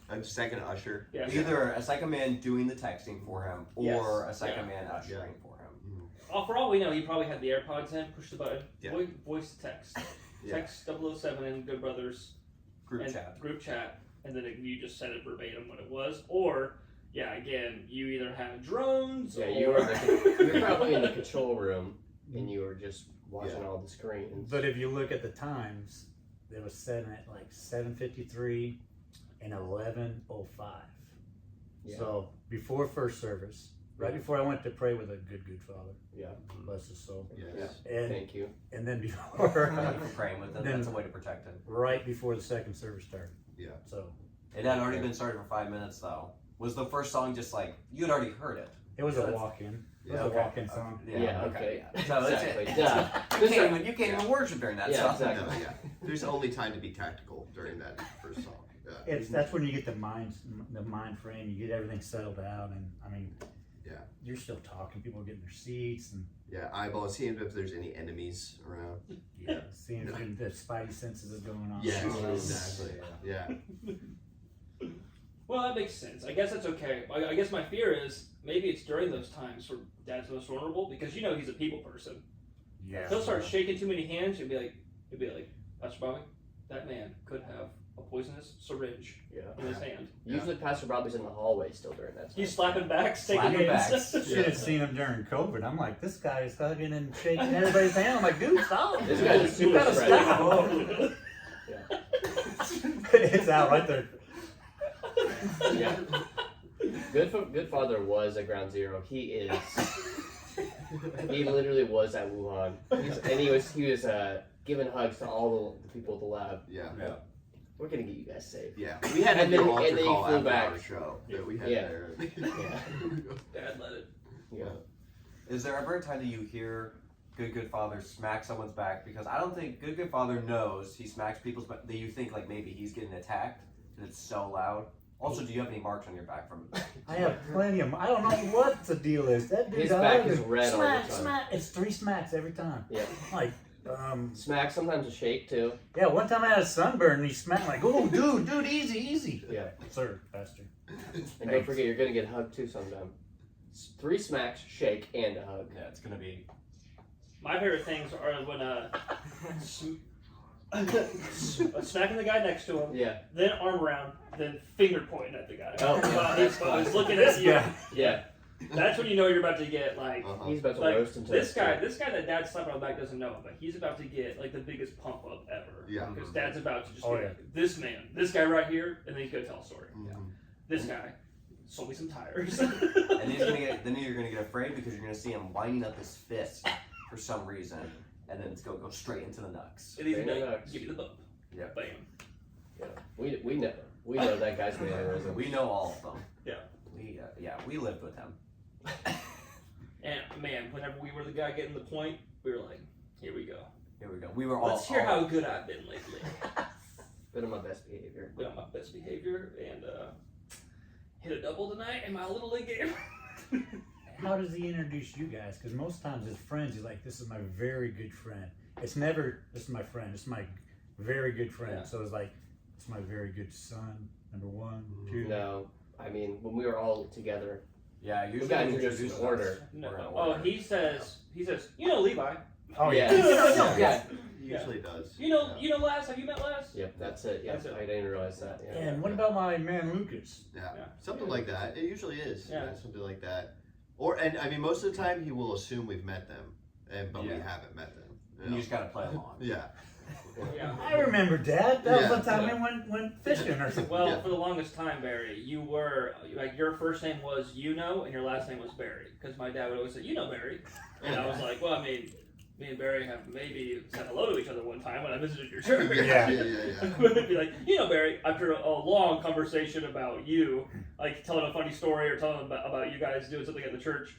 B: I'm second usher.
E: Yeah.
F: Either a second man doing the texting for him, or
E: Yes.
F: a second man ushering for him.
E: For all we know, he probably had the AirPods in, pushed the button,
B: Yeah.
E: voice to text.
B: Yeah.
E: Text 007 in Good Brothers
F: Group
E: and
F: chat.
E: group chat, and then you just said it verbatim what it was, or yeah, again, you either had drones
D: Yeah,
E: or
D: you were probably in the control room and you were just watching all the screens.
C: But if you look at the times, it was set at like 7:53 and 11:05.
D: Yeah.
C: So before first service, right before I went to pray with a good father,
D: Yeah.
C: bless his soul,
F: Yes.
C: and
D: Thank you.
C: then before,
B: Thank you for praying with them.
C: Then-
B: That's a way to protect him.
C: right before the second service started.
F: Yeah.
C: So
B: It had already been started for 5 minutes though. Was the first song just like you had already heard it?
C: it was a
B: That's-
C: walk-in. It was
F: Yeah,
C: a
B: okay.
C: walk-in song.
D: Yeah, okay.
B: So it's-
D: Exactly.
B: it's-
D: Yeah.
B: You can't even worship during that
D: Yeah,
B: song.
D: exactly.
F: No, yeah. There's only time to be tactical during that first song. Yeah.
C: That's when you get the mind frame. You get everything settled out, and I mean,
F: Yeah.
C: you're still talking. People are getting their seats and
F: Yeah, eyeball, seeing if there's any enemies around.
C: seeing if the spidey senses is going on.
F: Yes,
D: Yes.
F: exactly. Yeah.
E: Well, that makes sense. I guess that's okay. I guess my fear is maybe it's during those times where Dad's most vulnerable because you know he's a people person.
C: Yeah.
E: He'll start shaking too many hands. He'll be like, Pastor Bobby, that man could have a poisonous syringe
D: Yeah.
E: in his hand.
D: Usually Pastor Bobby's in the hallway still during that time.
E: He's slapping backs, taking
B: Slapping
E: hands.
B: backs.
C: Should have seen him during COVID. I'm like, this guy is hugging and shaking everybody's hand. I'm like, dude, stop.
D: This guy's
C: You
D: super
C: gotta
D: spread.
C: stop. It's out right there.
D: Yeah. Good Father was at Ground Zero. He is. He literally was at Wuhan. He was giving hugs to all the people at the lab.
F: Yeah.
D: We're gonna get you guys safe.
F: Yeah. We had a
D: And then-
F: new
D: and
F: altar
D: then he
F: call
D: flew
F: after
D: back.
F: our show that we had
D: Yeah.
F: there.
D: Yeah.
E: Dad let it.
D: Yeah.
B: Is there ever a time that you hear Good Father smack someone's back? Because I don't think Good Father knows he smacks people's back. That you think like maybe he's getting attacked and it's so loud. Also, do you have any marks on your back from?
C: I have plenty of. I don't know what the deal is. That dude,
D: His back
C: I
D: is red all the
C: smack,
D: time.
C: Smack. It's 3 smacks every time.
D: Yeah.
C: Like,
D: Smack, sometimes a shake too.
C: yeah. One time I had a sunburn and he smacked like, oh, dude, easy.
D: Yeah.
C: Sir, Pastor.
D: And don't forget, you're gonna get hugged too sometime. 3 smacks, shake, and a hug.
B: Yeah, it's gonna be.
E: My favorite things are when smacking the guy next to him,
D: Yeah.
E: then arm around, then finger pointing at the guy.
D: Oh, yeah.
E: While he's looking at you.
C: Yeah.
D: Yeah.
E: That's when you know you're about to get like.
F: Uh-huh.
D: He's about to
E: Like
D: roast him to
E: this
D: a
E: guy
D: crisp.
E: that Dad's slapping on the back doesn't know, but he's about to get like the biggest pump up ever.
F: Yeah.
E: Because Dad's about to just
C: Oh,
E: be
C: yeah.
E: like, this man, this guy right here, and then he's gonna tell a story.
F: Mhm.
E: This guy sold me some tires.
B: And then you're gonna get afraid because you're gonna see him winding up his fist for some reason, and then it's gonna go straight into the nuts.
E: And he's
D: Straight in the
E: like,
D: nuts.
E: give me the bump.
B: Yeah.
E: Bam.
D: Yeah. We know that guy's mannerisms.
B: We know all of them.
E: Yeah.
B: We lived with him.
E: And man, whenever we were the guy getting the point, we were like, here we go.
B: Here we go. We were all.
E: Let's hear how good I've been lately.
D: Been on my best behavior.
E: Been on my best behavior and hit a double tonight in my little league game.
C: How does he introduce you guys? Because most times his friends, he's like, this is my very good friend. It's never, this is my friend. It's my very good friend.
E: Yeah.
C: So it's like, it's my very good son. Number 1, 2.
D: No, I mean when we were all together.
B: Yeah,
D: We
B: usually
D: got
B: he
D: introduced in
B: introduces
D: order.
B: us.
E: No.
B: We're in
E: Oh,
B: order.
E: he says, you know Levi.
C: Oh,
D: Yeah.
C: yeah.
D: Yeah.
F: He usually does.
E: You know Les. Have you met Les?
D: Yep. That's it. Yeah.
E: That's it.
D: I didn't realize that. Yeah.
C: And what about my man Lucas?
F: Yeah.
E: Yeah.
F: Something like that. It usually is.
E: Yeah.
F: Something like that. And I mean, most of the time he will assume we've met them, but we
B: Yeah.
F: haven't met them.
B: And you just gotta play along.
F: Yeah.
E: Yeah.
C: I remember, Dad. That was
F: Yeah.
C: one time we went fishing or something.
E: Well,
F: Yeah.
E: for the longest time, Barry, you were like your first name was and your last name was Barry, because my dad would always say, Barry, and I was like, well, I mean, me and Barry have maybe said hello to each other one time when I visited your church.
C: Yeah.
E: It'd be like, Barry, after a long conversation about you, like telling a funny story or telling about you guys doing something at the church.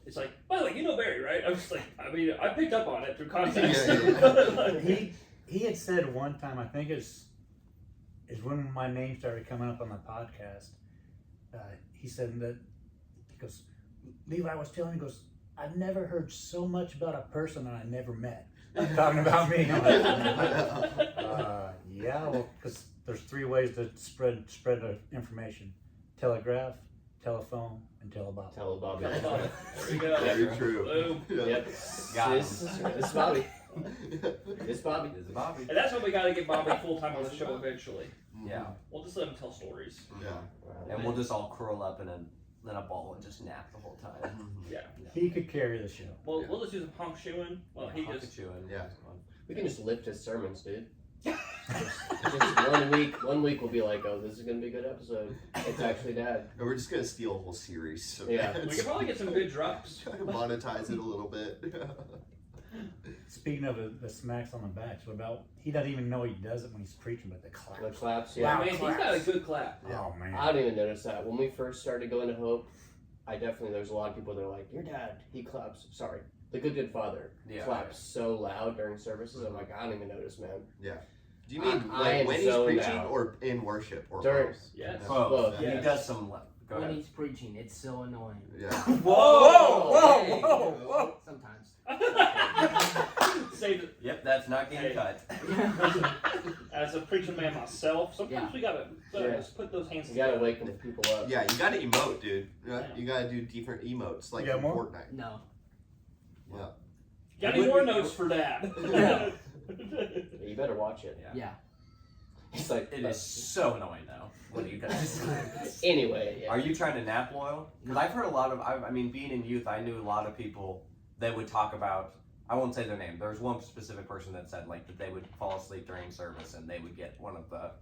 E: It's like, by the way, Barry, right? I was like, I mean, I picked up on it through context.
F: Yeah.
C: He had said one time, I think is when my name started coming up on the podcast. He said that because Levi was telling me, he goes, I've never heard so much about a person that I never met. Talking about me. I'm like, yeah, well, because there's 3 ways to spread the information: telegraph, telephone, and telebop.
D: Tell Bobby.
E: There we go.
F: Very true.
E: Boom.
F: Yeah.
D: Yep.
B: Got
D: This is Bobby. This Bobby.
B: This is Bobby.
E: And that's when we got to get Bobby full time on the show eventually.
B: Yeah.
E: We'll just let him tell stories.
F: Yeah.
B: And we'll just all curl up in a than a ball and just nap the whole time.
E: Yeah.
C: He could carry the show.
E: Well, we'll just use a honk shoeing. Well, he just.
F: Yeah.
D: We can just lift his sermons, dude. just 1 week we'll be like, oh, this is gonna be a good episode. It's actually Dad.
H: And we're just gonna steal a whole series. So
D: Yeah.
E: We could probably get some good drops.
H: try to monetize it a little bit.
C: Speaking of the smacks on the backs, what about, he doesn't even know he does it when he's preaching, but the claps.
D: The claps,
E: Yeah,
D: yeah.
E: man, he's got a good clap.
C: Oh, man.
D: I didn't even notice that. When we first started going to Hope, there's a lot of people that are like, your dad, he claps. Sorry. The good father
B: Yeah.
D: claps so loud during services. I'm like, I don't even notice, man.
H: Do you mean
D: I
H: like
D: am
H: when he's
D: zoned
H: preaching
D: out.
H: or in worship or
D: During-
H: both?
E: Yes.
B: Both.
D: Both,
B: He
E: yes.
B: does some. Go
G: When
B: ahead.
G: he's preaching, it's so annoying.
H: Yeah.
C: Whoa!
B: Hey.
C: Whoa! Whoa!
G: Sometimes.
E: Save it.
B: Yep, that's not getting
E: Hey.
B: cut.
E: As a preacher man myself, sometimes we gotta just put those hands
D: You gotta
E: together.
D: wake them people up.
H: Yeah, you gotta emote, dude.
E: Yeah.
H: You gotta do different emotes like
C: You got
H: in
C: more?
H: Fortnite.
G: No.
E: Got any more notes for Dad?
D: Yeah, you better watch it.
G: Yeah.
D: It's like,
B: It is so annoying though. What do you guys?
D: Anyway, yeah.
B: Are you trying to nap loyal? Because I've heard a lot of. I mean, being in youth, I knew a lot of people that would talk about. I won't say their name. There's one specific person that said like that they would fall asleep during service and they would get one of the.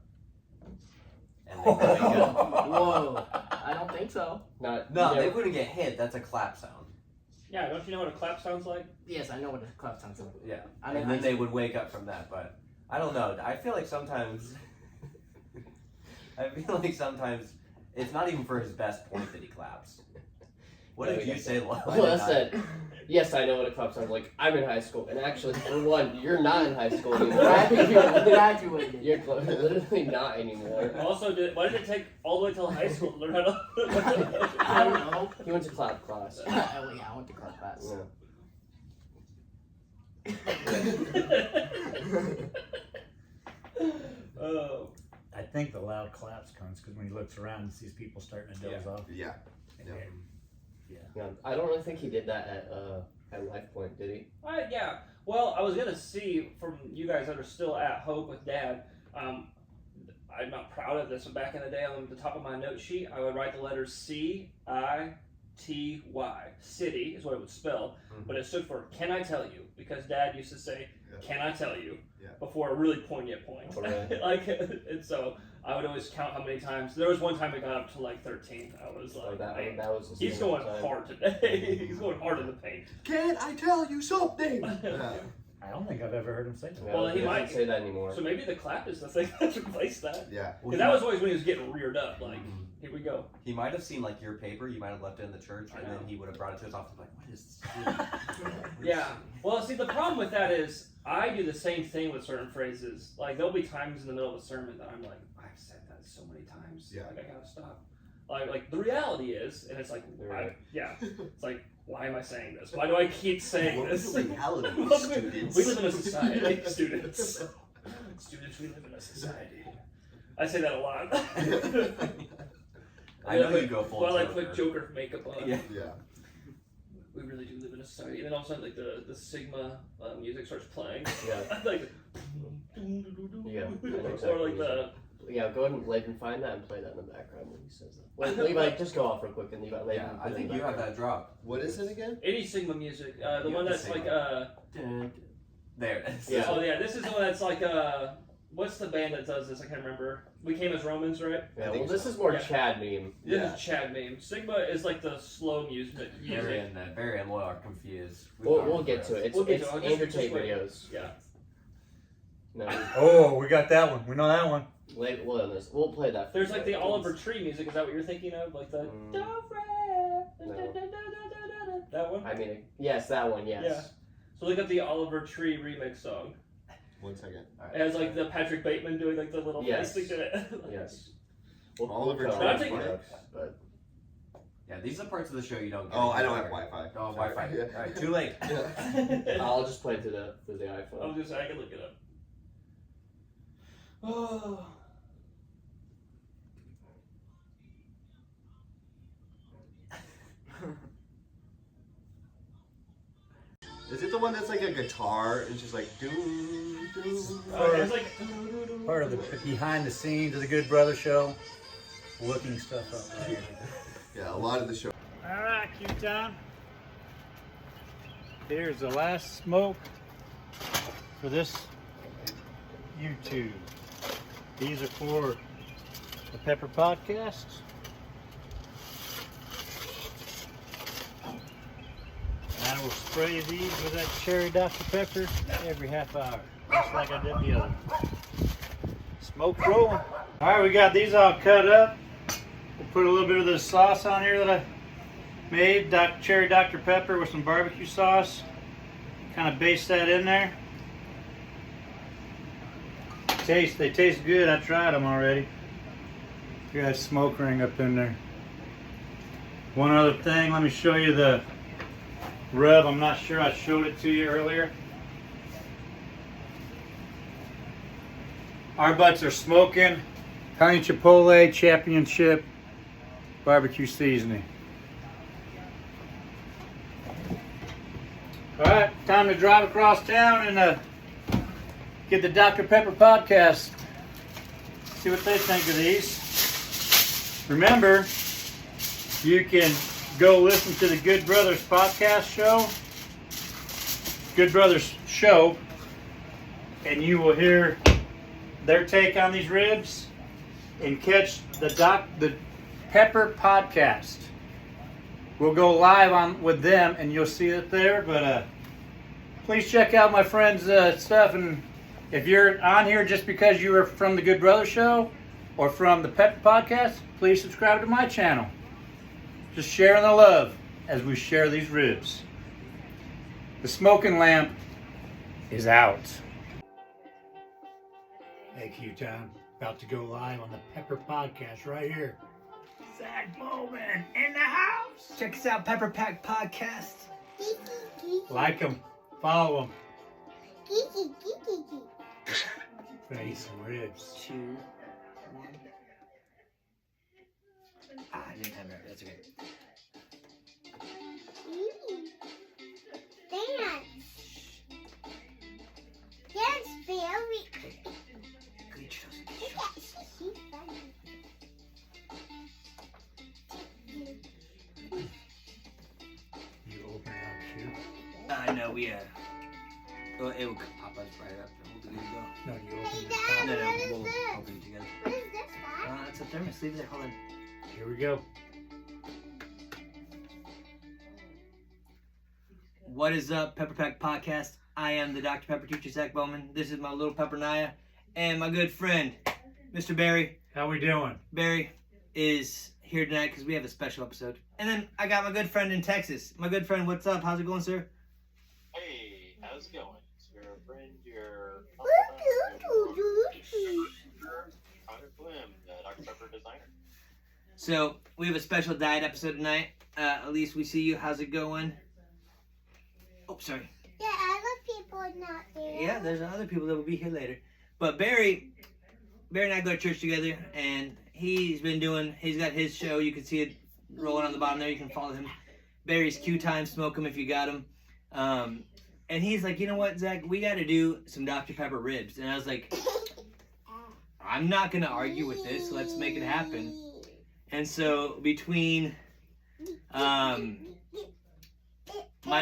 B: And they would wake up.
G: Whoa. I don't think so.
D: Not,
B: No,
D: you
B: they
D: never-
B: wouldn't get hit. That's a clap sound.
E: Yeah, don't you know what a clap sounds like?
G: Yes, I know what a clap sounds like.
B: Yeah,
G: I'm
B: and
G: in
B: then
G: high
B: they would wake up from that. But I don't know. I feel like sometimes. I feel like sometimes it's not even for his best point that he claps. What
D: Yeah,
B: did
D: we
B: you
D: got
B: say, Lo?
D: Well, I said, yes, I know what a clap sounds like. I'm in high school, and actually, for one, you're not in high school anymore.
G: Graduated.
D: You're literally not anymore.
E: Also, why did it take all the way till high school to learn how to?
G: I don't know.
D: He went to clap class.
G: Yeah, I went to clap class.
D: Yeah.
E: Oh,
C: I think the loud claps comes because when he looks around and sees people starting to doze off.
H: Yeah.
C: And
H: Yeah.
C: then-
D: Yeah, I don't really think he did that at Life Point, did he?
E: yeah. Well, I was gonna see from you guys that are still at Hope with Dad. I'm not proud of this, but back in the day, on the top of my note sheet, I would write the letters CITY. City is what it would spell, but it stood for "Can I tell you?" Because Dad used to say,
H: Yeah.
E: "Can I tell you?"
H: Yeah.
E: before a really poignant point.
D: Oh, really?
E: Like, and so I would always count how many times. There was one time it got up to like 13. I was
D: So
E: like,
D: that
E: "Man,
D: was the
E: he's
D: single
E: going
D: time.
E: hard today. He's going hard in the paint."
H: Can I tell you something? Yeah.
C: I don't think I've ever heard him say that.
D: Yeah,
E: Well, he
D: doesn't
E: might-
D: say that anymore.
E: So maybe the clap is the thing that replaced that.
H: Yeah.
E: Because that was always when he was getting reared up. Like,
B: Mhm.
E: here we go.
B: He might have seen like your paper. You might have left it in the church,
E: I
B: and
E: know.
B: then he would have brought it to his office. Like, what is this?
E: Yeah. Well, see, the problem with that is I do the same thing with certain phrases. Like, there'll be times in the middle of a sermon that I'm like, I've said that so many times.
H: Yeah.
E: Like, I gotta stop. Like the reality is, and it's like,
D: You're right.
E: it's like, why am I saying this? Why do I keep saying
H: What
E: this?
H: is the reality,
E: Welcome-
H: students?
E: We live in a society, students. Students, we live in a society. I say that a lot.
B: I know you go full
E: Well, I
B: Joker.
E: put Joker makeup on.
B: Yeah.
H: Yeah.
E: We really do live in a society. And then all of a sudden, like the Sigma music starts playing.
D: Yeah.
E: Like,
D: Yeah, I know
E: or
D: exactly
E: like the.
D: Yeah, go ahead and Layden find that and play that in the background when he says that. Wait, Levi, just go off real quick and you got Layden.
B: Yeah,
D: put
B: I
D: it in
B: think
D: the
B: you have
D: background.
B: that drop.
H: What is it again?
E: Any Sigma music. The
B: You
E: one
B: have to
E: that's
B: sing
E: like
B: it. There it is.
D: Yeah.
E: Oh yeah, this is the one that's like what's the band that does this? I can't remember. We Came as Romans, right?
D: Yeah,
H: I
D: well,
H: think
D: this
H: so.
D: is more
E: Yeah.
D: Chad meme.
E: This
H: Yeah.
E: is Chad meme. Sigma is like the slow music.
B: Barry and Loyal are confused.
D: We'll get to it. It's,
E: We'll get
D: it's
E: to it.
D: Andrew
E: Just
D: Tate
E: wait.
D: videos.
E: Yeah.
D: No,
C: Oh, we got that one. We know that one.
D: we'll end this. We'll play that. for
E: There's
D: you
E: like the
D: guys.
E: Oliver Tree music. Is that what you're thinking of? Like the
D: Mm.
E: that one.
D: I mean, yes, that one. Yes.
E: Yeah. So look up the Oliver Tree remix song.
H: 1 second.
E: It has like the Patrick Bateman doing like the little
D: Yes.
E: face thing to it.
D: Yes.
H: Oliver
D: cover
E: Tree.
D: it
E: I'm taking
D: for
E: it.
D: us, but
B: Yeah, these are the parts of the show you don't get.
H: Oh, I don't have Wi-Fi.
B: Oh,
H: Sorry.
B: Wi-Fi.
H: Yeah.
B: All right, too late.
H: Yeah.
D: I'll just play through the
E: I
D: iPhone.
E: was just I can look it up. Oh.
H: Is it the one that's like a guitar and it's just like doom doom?
E: It's like
C: Part of the behind the scenes of the Good Brother Show. Looking stuff up. Right?
H: Yeah, a lot of the show.
A: All right, Q-Time. Here's the last smoke for this YouTube. These are for the Pepper Podcast. And I will spray these with that cherry Dr. Pepper every half hour, just like I did the other one. Smoke's rolling. All right, we got these all cut up. We'll put a little bit of this sauce on here that I made, cherry Dr. Pepper with some barbecue sauce. Kind of baste that in there. They taste good. I tried them already. You got a smoke ring up in there. One other thing, let me show you the rub. I'm not sure I showed it to you earlier. Our butts are smoking honey chipotle championship barbecue seasoning. All right, time to drive across town and get the Dr. Pepper Podcast. See what they think of these. Remember, you can go listen to the Good Brothers Podcast show. Good Brothers Show. And you will hear their take on these ribs. And catch the Pepper Podcast. We'll go live on with them, and you'll see it there. But please check out my friend's stuff. And if you're on here just because you are from the Good Brothers Show or from the Pepper Podcast, please subscribe to my channel. Just sharing the love as we share these ribs. The smoking lamp is out. Hey, Q-Time. About to go live on the Pepper Podcast right here. Zach Bowman in the house.
I: Check us out, Pepper Pack Podcast.
A: Like them, follow them. Gonna eat some ribs.
I: 2, 1. I didn't have that. That's okay.
J: That's very.
A: You open it up too?
I: No, well, it will pop us right up and we'll be good to go.
A: No, you open it
J: Dad,
A: up.
I: No,
J: what is
I: we'll
J: this?
I: open it together.
J: What is this, Dad?
I: It's a thermos. Leave it there. Hold on.
A: Here we go.
I: What is up, Pepper Pack Podcast? I am the Dr. Pepper teacher, Zach Bowman. This is my little Pepper Naya and my good friend, Mr. Barry.
A: How we doing?
I: Barry is here tonight because we have a special episode. And then I got my good friend in Texas. My good friend, what's up? How's it going, sir?
K: Hey, how's it going? It's your friend, your Connor Blim, the Dr. Pepper designer.
I: So, we have a special diet episode tonight. Elise, we see you. How's it going? Oh, sorry.
J: Yeah, other people are not there.
I: Yeah, there's other people that will be here later. But Barry and I go to church together, and he's got his show. You can see it rolling on the bottom there. You can follow him. Barry's Q-Time, smoke him if you got him. And he's like, you know what, Zach, we got to do some Dr. Pepper ribs. And I was like, I'm not going to argue with this. Let's make it happen. And so between my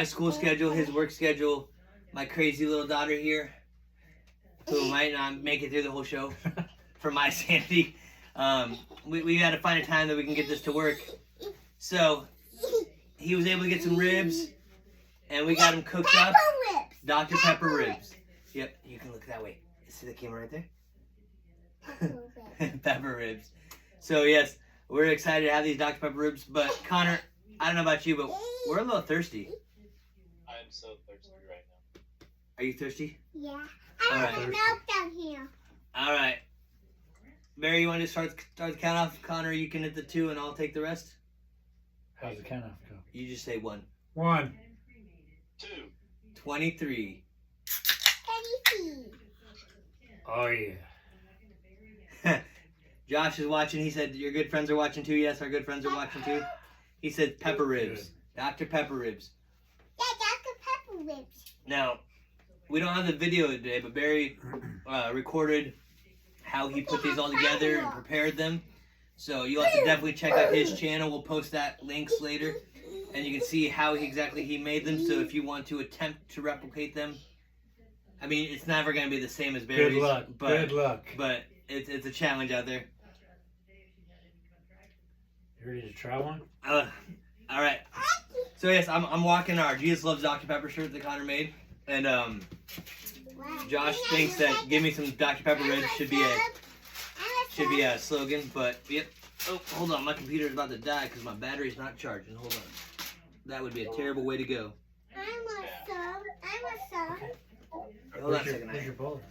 I: school schedule, his work schedule, my crazy little daughter here, who might not make it through the whole show for my sanity, we got to find a time that we can get this to work. So he was able to get some ribs, and we got them cooked up.
J: Ribs.
I: Dr. Pepper ribs. Yep, you can look that way. See the camera right there? Pepper ribs. So yes, we're excited to have these Dr. Pepper ribs. But Connor, I don't know about you, but we're a little thirsty.
K: I'm so thirsty right now.
I: Are you thirsty?
J: Yeah.
I: All
J: I
I: right.
J: have milk down here.
I: All right. Barry, you want to start the count off? Connor, you can hit the 2 and I'll take the rest.
A: How's the count off go?
I: You just say 1.
A: 1.
K: 2.
I: 23.
J: Anything.
A: Oh yeah.
I: Josh is watching. He said your good friends are watching too. Yes, our good friends are watching too. He said pepper ribs. Dr. Pepper ribs.
J: Yeah, Dr. Pepper ribs.
I: Now, we don't have the video today, but Barry recorded how he put these all together and prepared them. So you'll have to definitely check out his channel. We'll post that links later, and you can see how exactly he made them. So if you want to attempt to replicate them, I mean, it's never going to be the same as Barry's.
C: Good luck.
I: But,
C: Good luck.
I: But it's a challenge out there.
C: You ready to try one?
I: All right. So yes, I'm walking our Jesus Loves Dr. Pepper shirt that Connor made, and Josh thinks that "Give me some Dr. Pepper ribs" should be a slogan. But yep. Oh, hold on, my computer's about to die because my battery's not charging. Hold on. That would be a terrible way to go.
J: I want some.
I: Hold on a second.
C: Where's your bowl?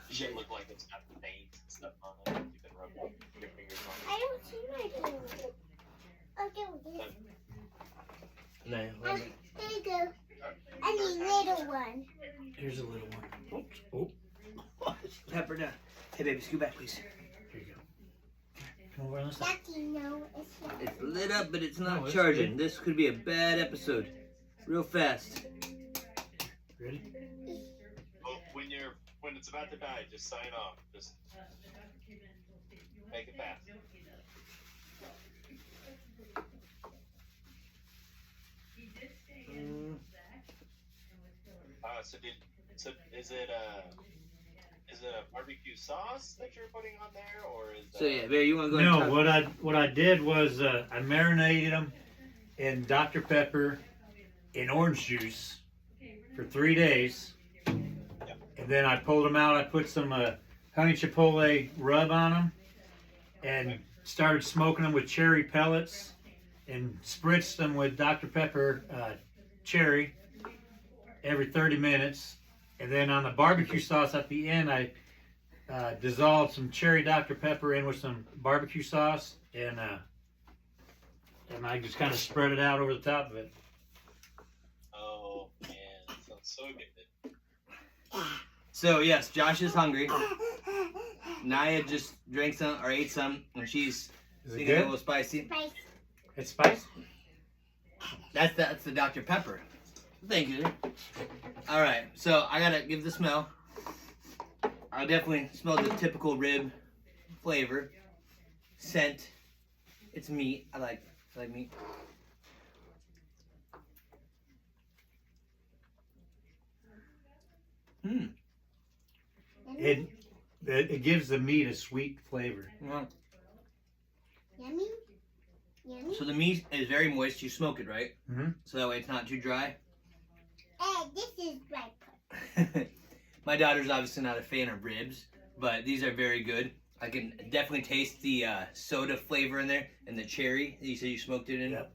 K: Should look like it's got veins and stuff on it. You can rub your fingers on it.
J: I don't see my food. Okay,
I: No,
J: there you go. I need little one.
C: Here's a little one. Oops. Oh.
I: Pepper down. Hey, baby, scoot back, please.
C: Here you go. Come over on this side.
J: Daddy, no, it's not.
I: It's lit up, but it's not
C: No, it's
I: charging. This could be a bad episode. Real fast.
C: Ready?
K: Well, when it's about to die, just sign off. Just make it fast. So is it a barbecue sauce that you're putting on there, or is
I: So yeah, Barry, you want to go ahead and
A: No,
I: talk?
A: what I did was I marinated them in Dr. Pepper and orange juice for 3 days, and then I pulled them out. I put some honey chipotle rub on them, and started smoking them with cherry pellets, and spritzed them with Dr. Pepper cherry every 30 minutes. And then on the barbecue sauce at the end, I dissolved some cherry Dr. Pepper in with some barbecue sauce, and I just kind of spread it out over the top of it.
K: Oh man, that sounds so good.
I: So yes, Josh is hungry. Naya just drank some or ate some, and she's
C: Is it
I: thinking a
C: good?
I: little spicy.
J: Spice.
C: It's spicy.
I: That's the Dr. Pepper. Thank you. All right, so I gotta give the smell. I definitely smell the typical rib flavor, scent. It's meat. I like meat.
A: It gives the meat a sweet flavor.
I: Yeah.
J: Yummy. Yummy.
I: So the meat is very moist. You smoke it, right?
A: Mhm.
I: So that way it's not too dry.
J: This is dry part.
I: My daughter's obviously not a fan of ribs, but these are very good. I can definitely taste the soda flavor in there and the cherry. You said you smoked it in.
A: Yep.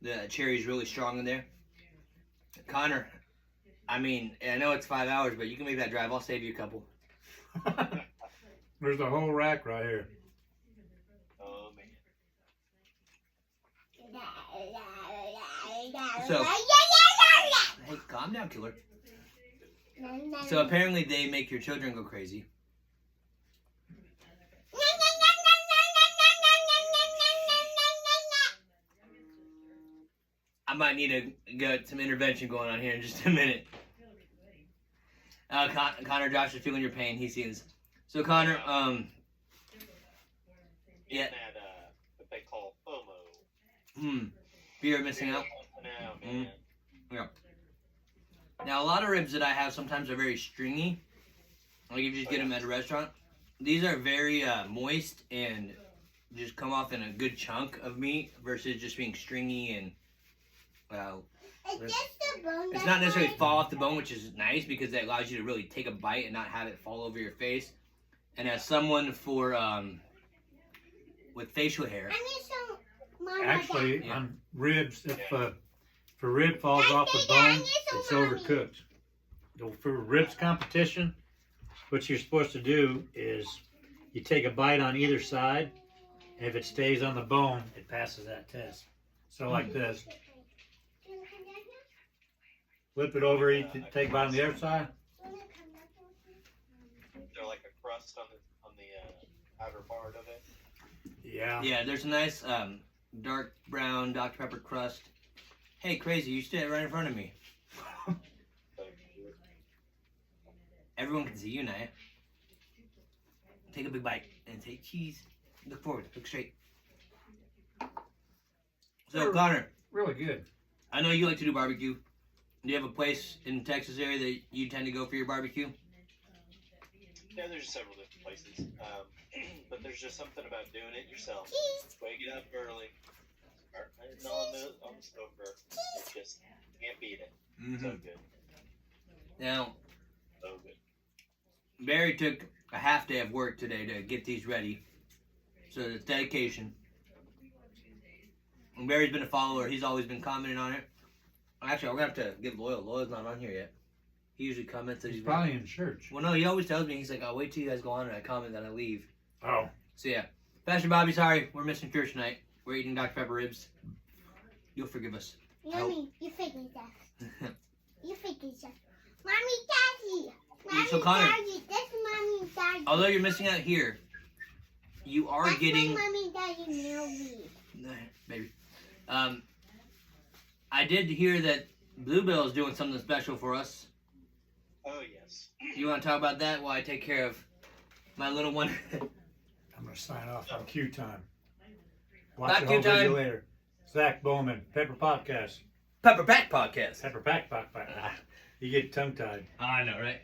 I: The cherry is really strong in there. Connor, I mean, I know it's 5 hours, but you can make that drive. I'll save you a couple.
A: There's a whole rack right here.
K: Oh man.
I: So, hey, calm down, killer. So apparently they make your children go crazy. I might need to get some intervention going on here in just a minute. Connor, Josh is feeling your pain. He sees. So Connor, yeah.
K: That what they call FOMO.
I: Fear of missing out.
K: Now, man.
I: Yeah. Now a lot of ribs that I have sometimes are very stringy. Like if you just get them at a restaurant. These are very moist and just come off in a good chunk of meat versus just being stringy and it's not necessarily fall off the bone, which is nice because that allows you to really take a bite and not have it fall over your face. And as someone with facial hair,
A: Actually, on ribs, if a rib falls off the bone, it's overcooked. So for ribs competition, what you're supposed to do is you take a bite on either side, and if it stays on the bone, it passes that test. So like this. Flip it over, you can take a bite on the other side.
K: They're like a crust on the outer part of it.
A: Yeah.
I: yeah, there's a nice dark brown Dr. Pepper crust. Hey, crazy, you stood right in front of me. Everyone can see you now. Take a big bite and say cheese. Look forward. Look straight. So, Connor,
C: Really good.
I: I know you like to do barbecue. Do you have a place in the Texas area that you tend to go for your barbecue?
K: Yeah, there's several different places. But there's just something about doing it yourself. Waking up early, start on the stove burner. Just can't beat it. So good.
I: Now,
K: So good.
I: Barry took a half day of work today to get these ready. So it's dedication. And Barry's been a follower. He's always been commenting on it. Actually, we're going to have to get Loyal. Loyal's not on here yet. He usually comments that
C: He's
I: he's
C: probably in church.
I: Well, no, he always tells me, he's like, I'll wait till you guys go on and I comment, then I leave.
C: Oh.
I: So, yeah. Pastor Bobby, sorry. We're missing church tonight. We're eating Dr. Pepper ribs. You'll forgive us.
J: Mommy, you figured that. You figured that. Mommy, Daddy. Mommy,
I: So, Connor,
J: Daddy. That's Mommy, Daddy.
I: although you're missing out here, you are
J: That's
I: getting...
J: my Mommy, Daddy movie.
I: Maybe. I did hear that Bluebell is doing something special for us.
K: Oh, yes.
I: You want to talk about that while I take care of my little one?
C: I'm going to sign off on Q time. Watch
I: Back
C: the
I: Q
C: whole video
I: time.
C: later. Zach Bowman, Pepper Podcast.
I: Pepper Pack Podcast.
C: Pepper Pack. You get tongue tied.
I: I know, right?